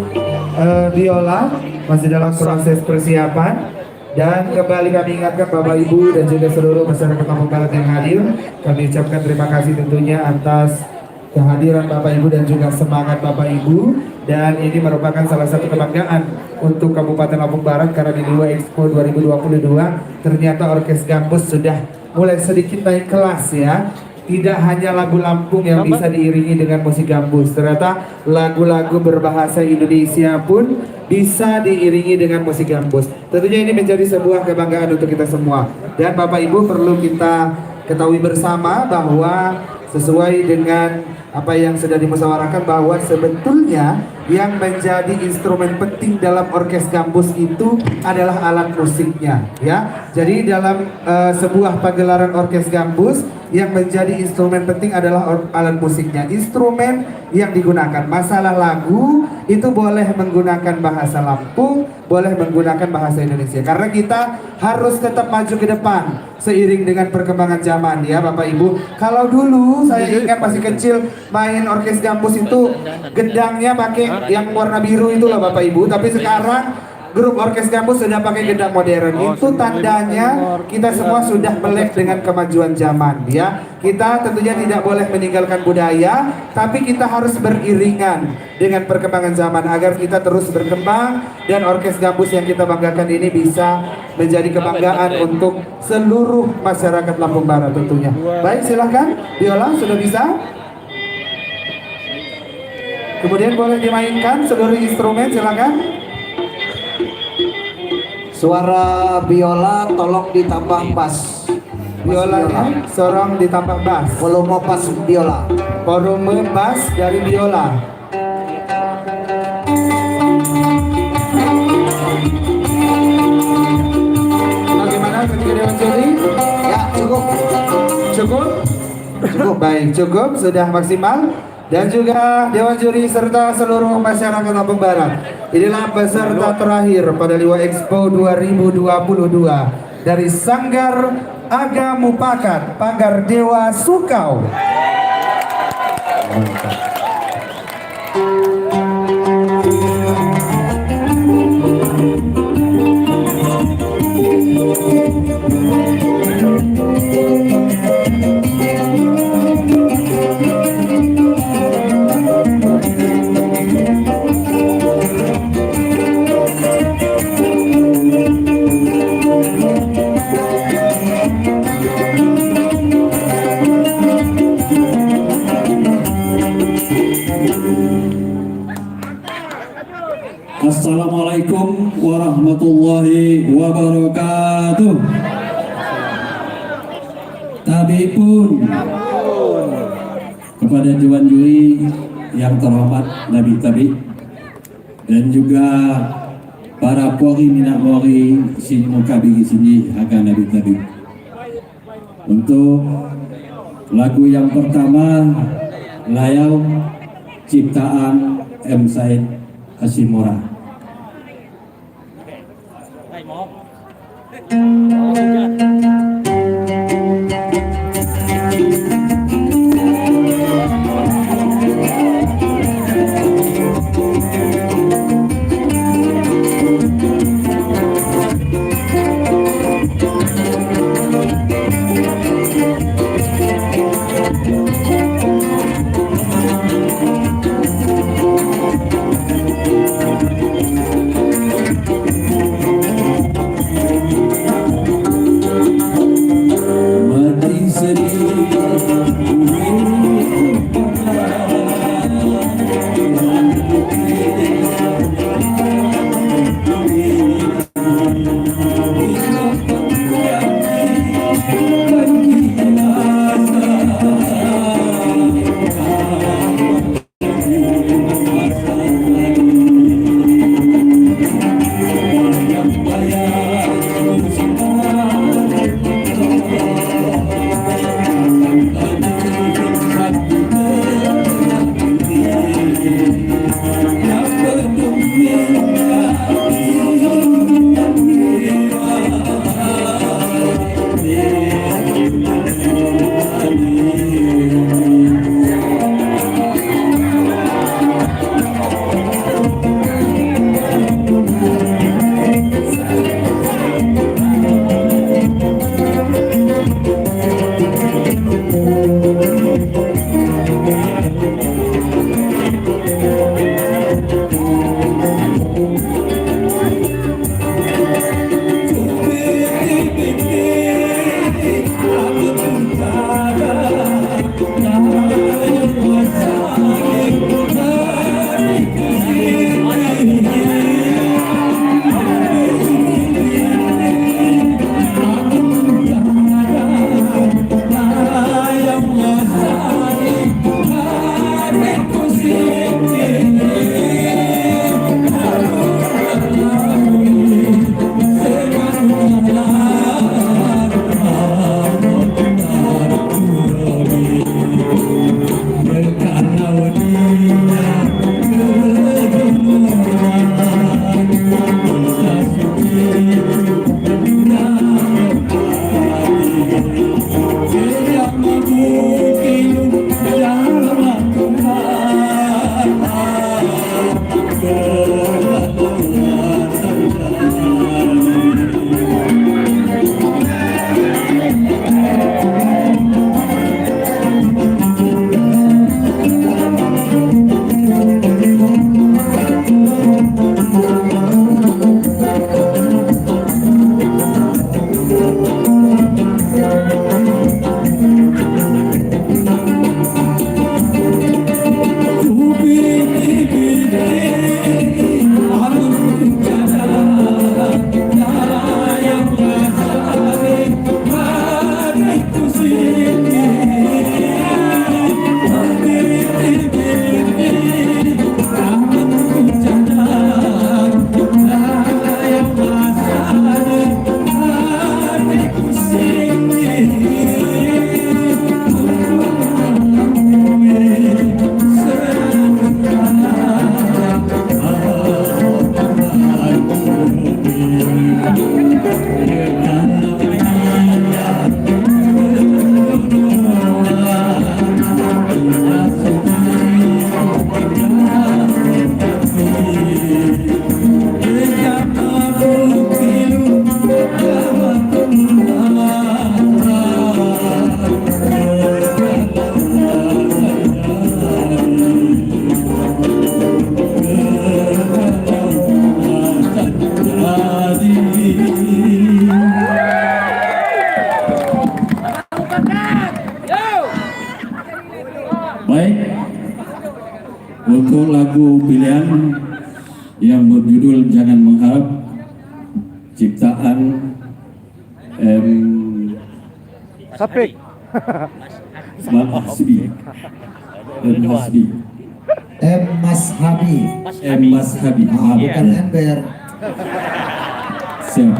biola, masih dalam proses persiapan. Dan kembali kami ingatkan Bapak Ibu dan juga seluruh masyarakat Lombok Barat yang hadir, kami ucapkan terima kasih tentunya atas kehadiran Bapak Ibu dan juga semangat Bapak Ibu. Dan ini merupakan salah satu kebanggaan untuk Kabupaten Lombok Barat karena di Liwa Expo 2022 ternyata Orkes Gambus sudah mulai sedikit naik kelas ya. Tidak hanya lagu Lampung yang bisa diiringi dengan musik gambus, ternyata lagu-lagu berbahasa Indonesia pun bisa diiringi dengan musik gambus. Tentunya ini menjadi sebuah kebanggaan untuk kita semua. Dan Bapak Ibu perlu kita ketahui bersama bahwa sesuai dengan apa yang sudah dimusyawarahkan bahwa sebetulnya yang menjadi instrumen penting dalam orkes gambus itu adalah alat musiknya ya. Jadi dalam sebuah pagelaran orkes gambus yang menjadi instrumen penting adalah alat musiknya, instrumen yang digunakan. Masalah lagu itu boleh menggunakan bahasa Lampung, boleh menggunakan bahasa Indonesia, karena kita harus tetap maju ke depan seiring dengan perkembangan zaman ya Bapak Ibu. Kalau dulu saya ingat masih kecil main orkes gambus itu gendangnya pakai yang warna biru itu loh Bapak Ibu, tapi sekarang grup orkes kampus sudah pakai gendang modern. Itu tandanya kita semua sudah melek dengan kemajuan zaman ya. Kita tentunya tidak boleh meninggalkan budaya, tapi kita harus beriringan dengan perkembangan zaman agar kita terus berkembang dan orkes kampus yang kita banggakan ini bisa menjadi kebanggaan untuk seluruh masyarakat Lampung Barat tentunya. Baik, silahkan biola sudah bisa. Kemudian boleh dimainkan seluruh instrumen, silakan. Suara biola tolong ditambah bass. Biolanya sorong ditambah bass. Volume bass biola. Volume bass dari biola. Bagaimana ketika Dewan Juri? Ya, cukup. Cukup? Cukup, baik, cukup, sudah maksimal. Dan juga Dewan Juri serta seluruh masyarakat Lampung Barat. Inilah peserta terakhir pada Liwa Expo 2022 dari Sanggar Aga Mupakat, Pagar Dewa Sukau. Assalamualaikum warahmatullahi wabarakatuh. Tabi pun kepada Dewan Juri yang terhormat Nabi Tabi dan juga para polri minak polri sini mukabi sini akan Nabi Tabi. Untuk lagu yang pertama, Layau ciptaan M. Said Hashimura. Baik, untuk lagu pilihan yang berjudul Jangan Mengharap, ciptaan Sapik. Mas Hasbi. Mas Habi. Mas Habi. Bukan ember. Siap.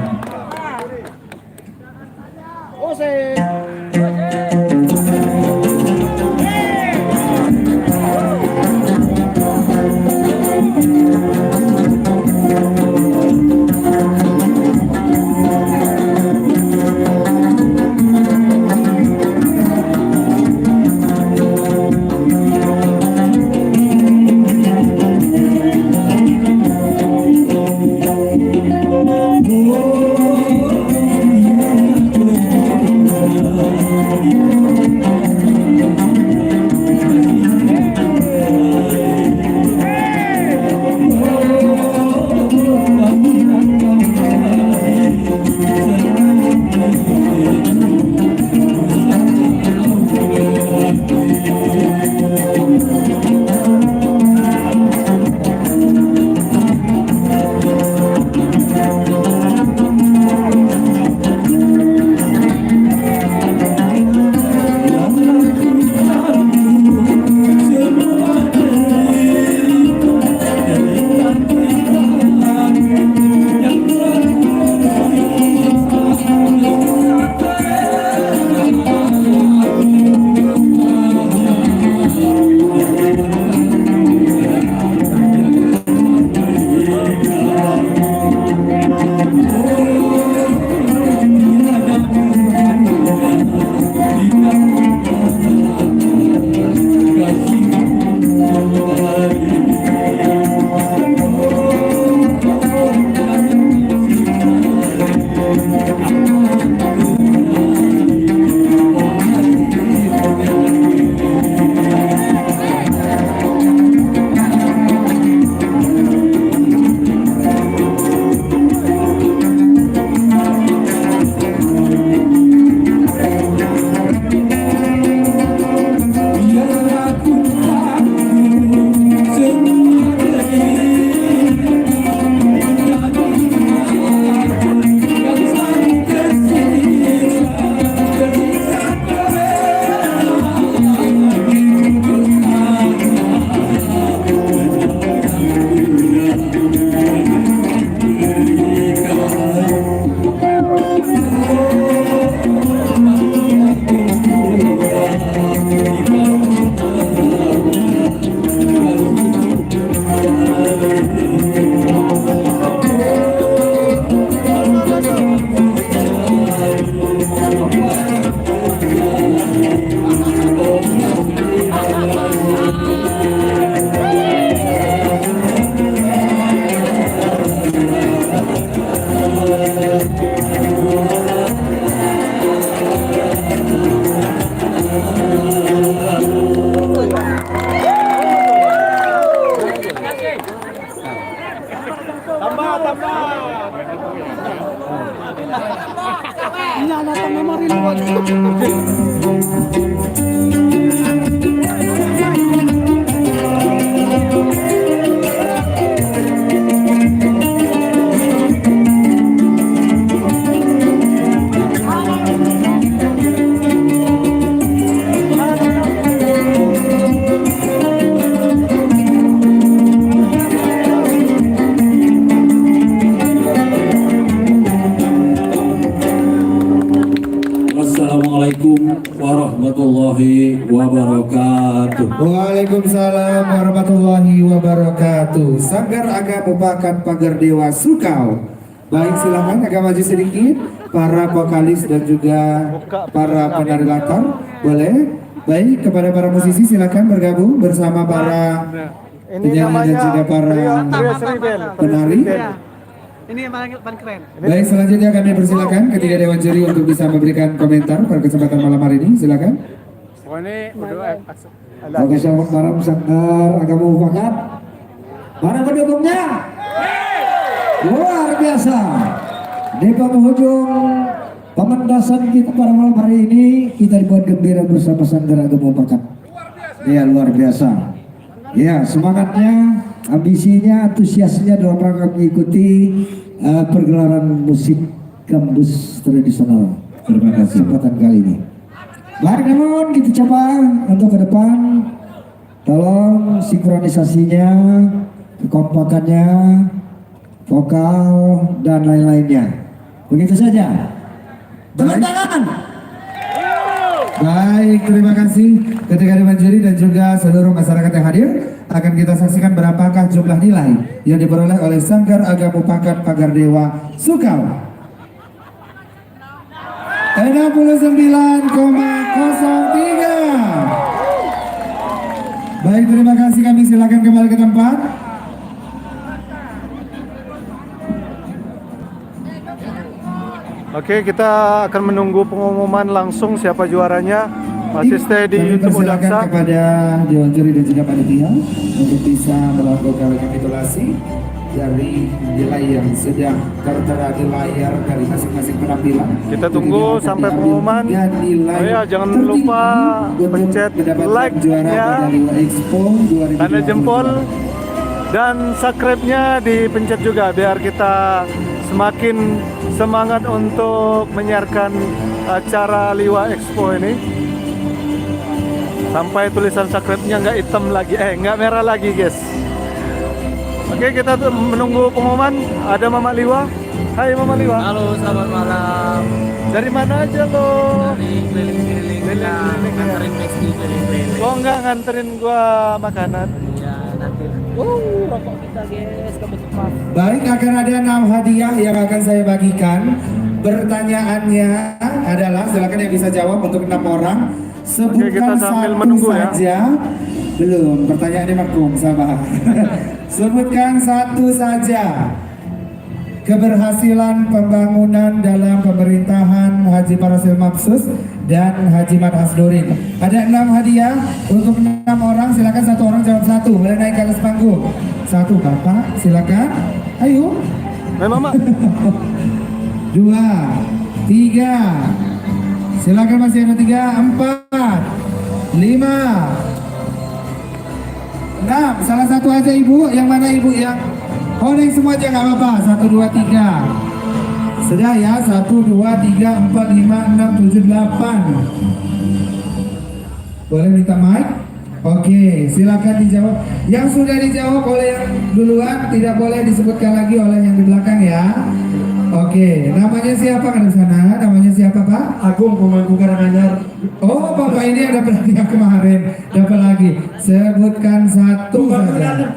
Assalamualaikum warahmatullahi wabarakatuh. Waalaikumsalam warahmatullahi wabarakatuh. Sanggar Aga merupakan pagar dewa Sukau. Baik, silakan agak maju sedikit. Para vokalis dan juga para penari latar boleh. Baik, kepada para musisi silakan bergabung bersama para penyanyi dan juga para penari. Ini yang paling keren. Baik, selanjutnya kami persilakan ketiga dewan juri untuk bisa memberikan komentar pada kesempatan malam hari ini. Silakan. Oke, selamat malam Sanggar Agama Mufakat. Mana pendukungnya? Luar biasa. Di penghujung pementasan kita pada malam hari ini, kita dibuat gembira bersama Sanggar Agama Mufakat. Ya luar biasa. Ya semangatnya, ambisinya, antusiasnya dalam rangka mengikuti pergelaran musik gambus tradisional. Terima kasih. Kesempatan kali ini. Baik, namun kita coba untuk ke depan. Tolong sinkronisasinya, kekompakannya, vokal dan lain-lainnya. Begitu saja. Tepuk tangan. Baik, terima kasih ketika Dewan Juri dan juga seluruh masyarakat yang hadir. Akan kita saksikan berapakah jumlah nilai yang diperoleh oleh Sanggar Agama Pakat Pagar Dewa Sukau. 69,03. Baik, terima kasih, kami silakan kembali ke tempat. Oke, kita akan menunggu pengumuman langsung siapa juaranya. Masih stay di Kami YouTube persilakan Udaksa. kepada Dewan Juri dan juga panitia untuk bisa melakukan rekapitulasi dari nilai yang sudah tertera di layar dari masing-masing penampilan. Kita tunggu Kemudian akan sampai diambil pengumuman. 3 nilai Oh ya, jangan tertinggi lupa untuk pencet mendapatkan like-nya, juara pada Liwa Expo 2022. tanda jempol, dan subscribe-nya dipencet juga biar kita semakin semangat untuk menyiarkan acara Liwa Expo ini. Sampai tulisan subscribe-nya nggak hitam lagi, nggak merah lagi, guys. Oke, kita menunggu pengumuman. Ada Mama Liwa. Hai Mama Liwa. Halo, selamat malam. Dari mana aja lo? Dari keliling-keliling ya, nganterin Maxi keliling-keliling. Lo nggak nganterin gua makanan? Ya, nanti. Rokok kita guys, kebetulan. Baik, akan ada 6 hadiah yang akan saya bagikan. Pertanyaannya adalah, silakan yang bisa jawab untuk 6 orang. Sebutkan kita sambil satu menunggu ya. saja. Belum, pertanyaannya makum, sabar. Sebutkan satu saja keberhasilan pembangunan dalam pemerintahan Haji Parasil Mapsus dan Haji Mat Hasnurin. Ada 6 hadiah untuk 6 orang. Silakan satu orang jawab satu. Boleh naik ke atas panggung. Satu, Bapak, silakan. Ayo. Mama. 2, 3. Silakan, masih ada 3, 4, 5, 6. Salah satu aja ibu. Yang mana ibu yang holding semua aja nggak apa-apa. 1, 2, 3. Sudah ya. 1, 2, 3, 4, 5, 6, 7, 8. Boleh minta mic? Oke, silakan dijawab. Yang sudah dijawab oleh yang duluan tidak boleh disebutkan lagi oleh yang di belakang ya. Oke, namanya siapa kan di sana? Namanya siapa, Pak? Agung, pemangku Karanganyar. Oh, Bapak ini ada berarti yang kemarin. Dapat lagi. Sebutkan satu saja.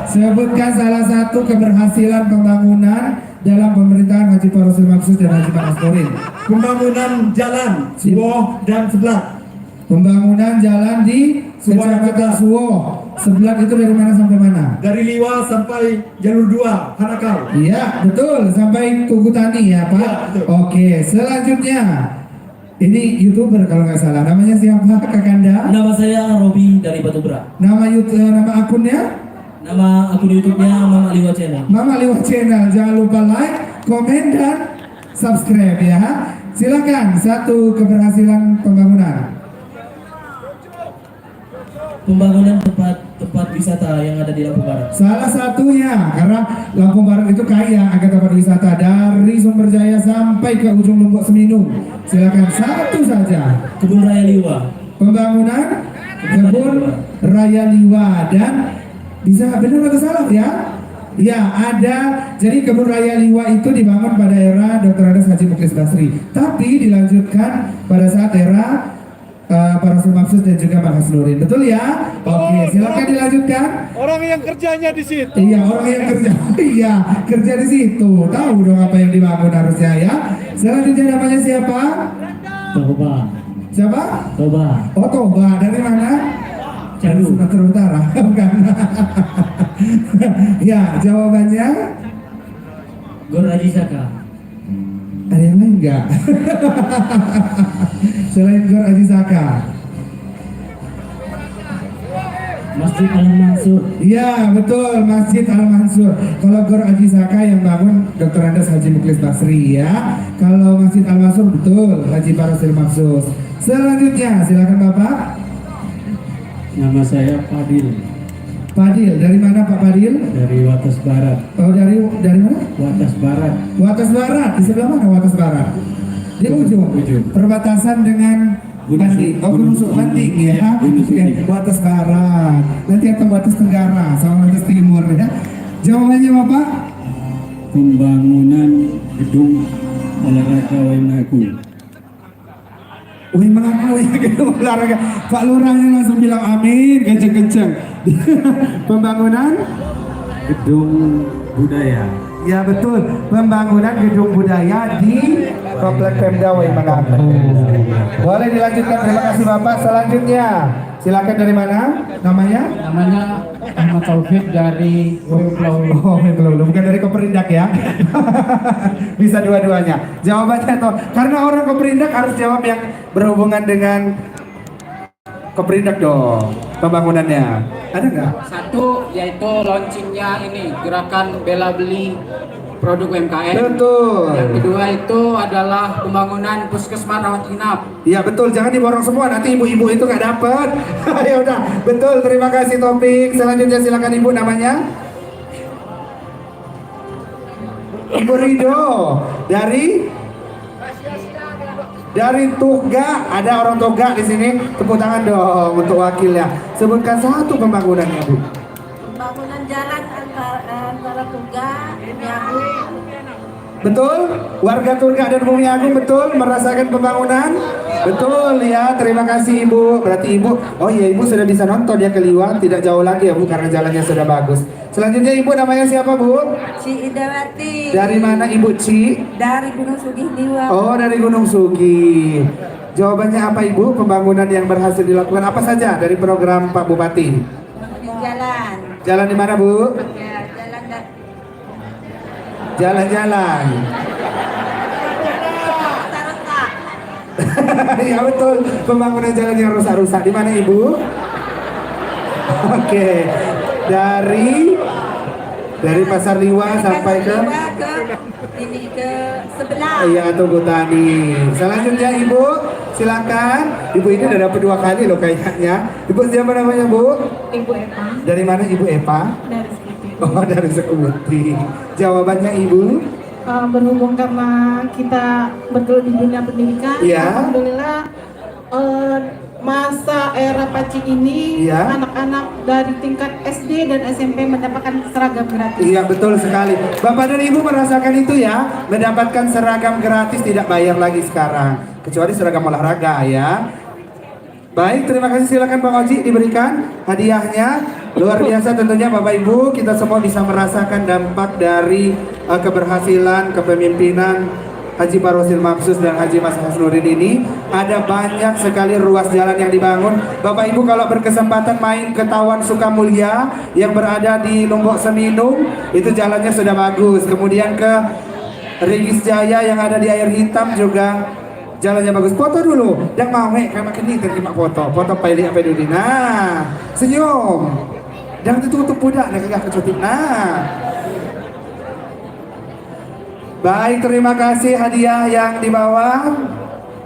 Sebutkan salah satu keberhasilan pembangunan dalam pemerintahan Haji Parasil Mapsus dan Haji Mat Hasnurin. Pembangunan jalan Suwoh dan Sebelah. Pembangunan jalan di Kecamatan Suwoh. Sebelah itu dari mana sampai mana? Dari Liwa sampai jalur 2 Hanakal. Iya, betul. Sampai Tugu Tani ya, Pak? Ya, betul. Oke, selanjutnya. Ini YouTuber kalau nggak salah. Namanya siapa, Kakanda? Nama saya Robi dari Batubara. Nama nama akunnya? Nama akun YouTube-nya Mama Liwa Channel. Mama Liwa Channel. Jangan lupa like, komen, dan subscribe ya. Silakan, satu keberhasilan pembangunan. Pembangunan tempat wisata yang ada di Lampung Barat. Salah satunya, karena Lampung Barat itu kaya akan tempat wisata dari Sumber Jaya sampai ke ujung Lombok Seminung. Silakan, satu saja. Kebun Raya Liwa. Pembangunan Kebun Raya Liwa. Dan bisa benar atau salah ya? Ya, ada. Jadi Kebun Raya Liwa itu dibangun pada era Dr. Andes Haji Muklis Basri, tapi dilanjutkan pada saat era Parasil Mapsus dan juga Mat Hasnurin. Betul ya? Oke, silakan dilanjutkan. Orang yang kerjanya di situ. Iya, orang yang kerja. Iya, kerja di situ. Tahu dong apa yang dibangun harusnya ya. Selanjutnya namanya siapa? Toba. Siapa? Toba. Oh, Toba. Dari mana? Dari Sumatera Utara. Bukan. Ya, jawabannya Gor Haji Saka. ada yang lain nggak? Selain Gor Haji Saka. Masjid Al-Mansur. Iya betul, Masjid Al-Mansur. Kalau Gor Haji Saka yang bangun Dr. Andes Haji Muklis Basri ya. Kalau Masjid Al-Mansur betul Haji Parosil Maksus. Selanjutnya silakan Bapak. Nama saya Fadil Fadil, dari mana Pak Fadil? dari Wates Barat. Oh dari mana? Wates Barat. Wates Barat, di sebelah mana Wates Barat? Di ujung. Perbatasan dengan Banting. Oh Gunung Banting ya. Oke, Wates Barat. Nanti atau Wates Tenggara sama Wates Timur ya. Jawabannya Bapak? Pembangunan gedung olahraga Waimaku. Wih mengaku ya gedung olahraga. Pak Lurahnya langsung bilang amin, kenceng-kenceng. Pembangunan Gedung budaya. ya betul, pembangunan gedung budaya di Komplek Pemda Waimangaku. Boleh dilanjutkan, terima kasih Bapak. Selanjutnya, silakan dari mana? Namanya? Namanya Ahmad Taufik dari Pulau. Oh, belum, bukan dari Koperindak ya. Bisa dua-duanya. Jawabannya toh, karena orang Koperindak harus jawab yang berhubungan dengan Koperindak dong, pembangunannya. Ada nggak? Satu yaitu launchingnya ini gerakan bela beli produk UMKM. Betul. Yang kedua itu adalah pembangunan puskesmas rawat inap. Iya betul, jangan diborong semua, nanti ibu-ibu itu nggak dapet. Ya udah, betul, terima kasih Topik. Selanjutnya silakan ibu, namanya? Ibu Rido dari Tuga, ada orang Tuga di sini, tepuk tangan dong untuk wakilnya. Sebutkan satu pembangunannya Bu. Pembangunan jalan antara Tuga, Bumiagung. Betul, warga Turga dan Bumiagung betul merasakan pembangunan. Betul ya, terima kasih Ibu. Berarti Ibu, oh iya Ibu sudah bisa nonton ya ke Liwang, tidak jauh lagi ya Bu karena jalannya sudah bagus. Selanjutnya Ibu namanya siapa Bu? Ci Idawati. Dari mana Ibu Ci? Dari Gunung Sugih Liwang. Oh dari Gunung Sugi. Jawabannya apa Ibu? Pembangunan yang berhasil dilakukan apa saja dari program Pak Bupati? Di jalan. Jalan di mana Bu? Ya, jalan Jalan-jalan. rusak-rusak. Ya betul, pembangunan jalan yang rusak-rusak. Di mana Ibu? Oke. Dari Pasar Liwa sampai ke Ini ke sebelah. Iya Tugu Tani. Selanjutnya Ibu, silakan. Ibu ini udah dapat 2 kali loh kayaknya. Ibu siapa namanya Bu? Ibu Eva. Dari mana Ibu Eva? Dari Sekuti. Oh dari Sekuti. Jawabannya Ibu? Berhubung karena kita bergelut di dunia pendidikan, Iya. alhamdulillah masa era Paci ini Iya. anak-anak dari tingkat SD dan SMP mendapatkan seragam gratis. Iya betul sekali. Bapak dan Ibu merasakan itu ya, mendapatkan seragam gratis tidak bayar lagi sekarang, kecuali seragam olahraga ya. Baik, terima kasih. Silakan Bang Oji diberikan hadiahnya. Luar biasa tentunya Bapak Ibu, kita semua bisa merasakan dampak dari keberhasilan kepemimpinan Haji Parosil Maksus dan Haji Mas Hasnuddin ini. Ada banyak sekali ruas jalan yang dibangun. Bapak Ibu kalau berkesempatan main ke Tawan Sukamulya yang berada di Lombok Seminung, itu jalannya sudah bagus. Kemudian ke Ringis Jaya yang ada di Air Hitam juga jalannya bagus. Foto dulu, dan mau kayak makin nih terima foto pilih apa dulu. Nah, senyum. Jangan ditutup budak, nah kagak kecutik. Nah. Baik, terima kasih hadiah yang dibawa.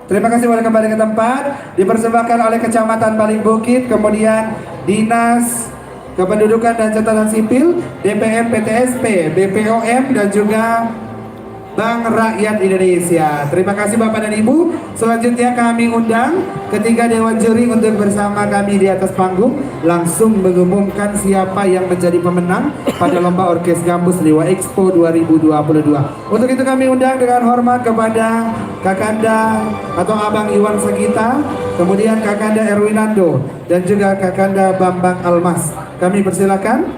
Terima kasih, boleh kembali ke tempat. Dipersembahkan oleh Kecamatan Baling Bukit, kemudian Dinas Kependudukan dan Catatan Sipil, DPM PTSP, BPOM dan juga Bank Rakyat Indonesia. Terima kasih Bapak dan Ibu. Selanjutnya kami undang ketiga Dewan Juri untuk bersama kami di atas panggung langsung mengumumkan siapa yang menjadi pemenang pada Lomba Orkes Gambus Liwa Expo 2022. Untuk itu kami undang dengan hormat kepada Kakanda atau Abang Iwan Sagita, kemudian Kakanda Erwinando dan juga Kakanda Bambang Almas. Kami persilakan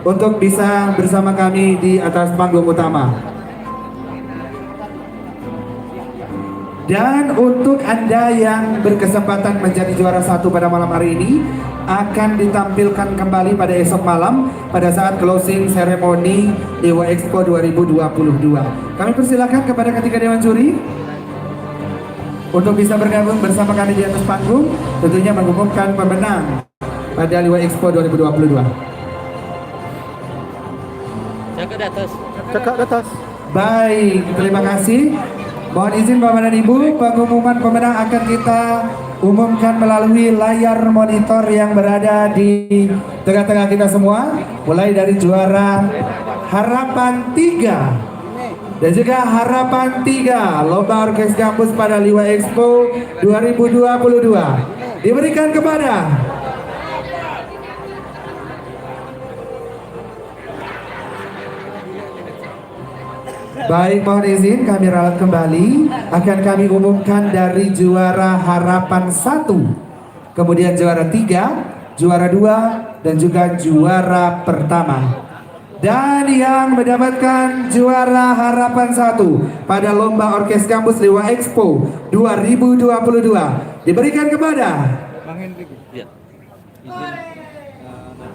untuk bisa bersama kami di atas panggung utama. Dan untuk Anda yang berkesempatan menjadi juara 1 pada malam hari ini akan ditampilkan kembali pada esok malam pada saat closing ceremony Dewa Expo 2022. Kami persilakan kepada ketiga Dewan Juri untuk bisa bergabung bersama kami di atas panggung, tentunya mengumumkan pemenang pada Liwa Expo 2022. Cekak di atas. Baik, terima kasih. Mohon izin Bapak dan Ibu, pengumuman pemenang akan kita umumkan melalui layar monitor yang berada di tengah-tengah kita semua. Mulai dari juara Harapan 3 dan juga Harapan 3 Lomba Orkes Kampus pada Liwa Expo 2022 diberikan kepada baik, mohon izin kami ralat kembali. Akan kami umumkan dari juara Harapan 1, kemudian juara 3, juara 2, dan juga juara pertama. Dan yang mendapatkan juara Harapan 1 pada Lomba Orkes Kampus Liwa Expo 2022 diberikan kepada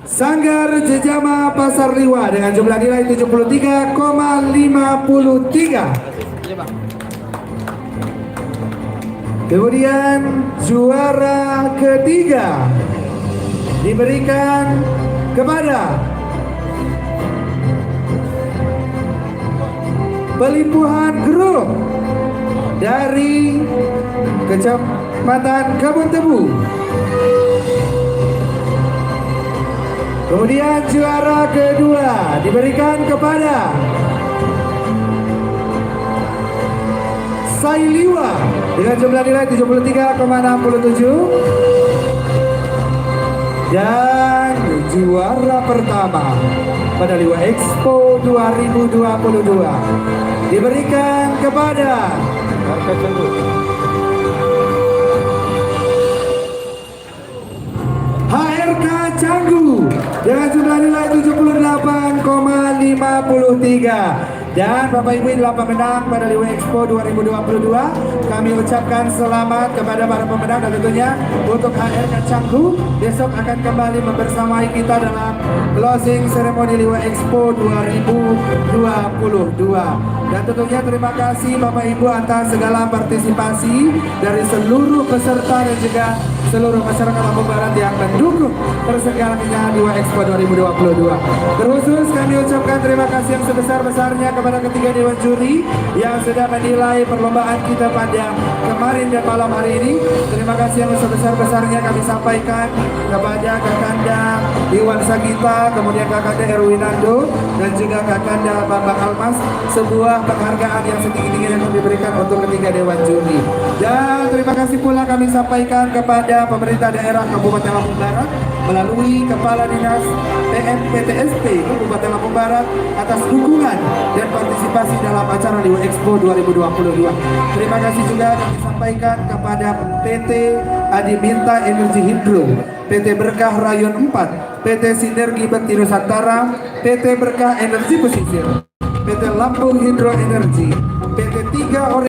Sanggar Jejama Pasar Liwa dengan jumlah nilai 73,53. Kemudian juara ketiga diberikan kepada Pelimpuhan Grup dari Kecamatan Kebun Tebu. Kemudian juara kedua diberikan kepada Sailiwa dengan jumlah nilai 73,67. Dan juara pertama pada Liwa Expo 2022 diberikan kepada HRK Canggu dengan jumlah nilai 78,53. Dan Bapak Ibu, inilah pemenang pada Liwa Expo 2022. Kami ucapkan selamat kepada para pemenang dan tentunya untuk HRK Canggu besok akan kembali membersamai kita dalam closing ceremony Liwa Expo 2022. Dan tentunya terima kasih Bapak Ibu atas segala partisipasi dari seluruh peserta dan juga seluruh masyarakat Lampung Barat yang mendukung terselenggaranya Liwa Expo 2022. Terkhusus kami ucapkan terima kasih yang sebesar-besarnya kepada ketiga dewan juri yang sudah menilai perlombaan kita pada kemarin dan malam hari ini. Terima kasih yang sebesar-besarnya kami sampaikan kepada Kakanda Iwan Sagita, kemudian Kakanda Erwinando, dan juga Kakanda Bambang Almas, sebuah penghargaan yang setinggi-tingginya yang diberikan untuk ketiga dewan juri. Dan terima kasih pula kami sampaikan kepada pemerintah daerah Kabupaten Lampung Barat melalui Kepala Dinas PMPTSP Kabupaten Lampung Barat atas dukungan dan partisipasi dalam acara Liwa Expo 2022. Terima kasih juga kami sampaikan kepada PT Adiminta Energi Hidro, PT Berkah Rayon 4, PT Sinergi Bekti Nusantara, PT Berkah Energi Pesisir, PT Lampung Hidro Energi, PT 3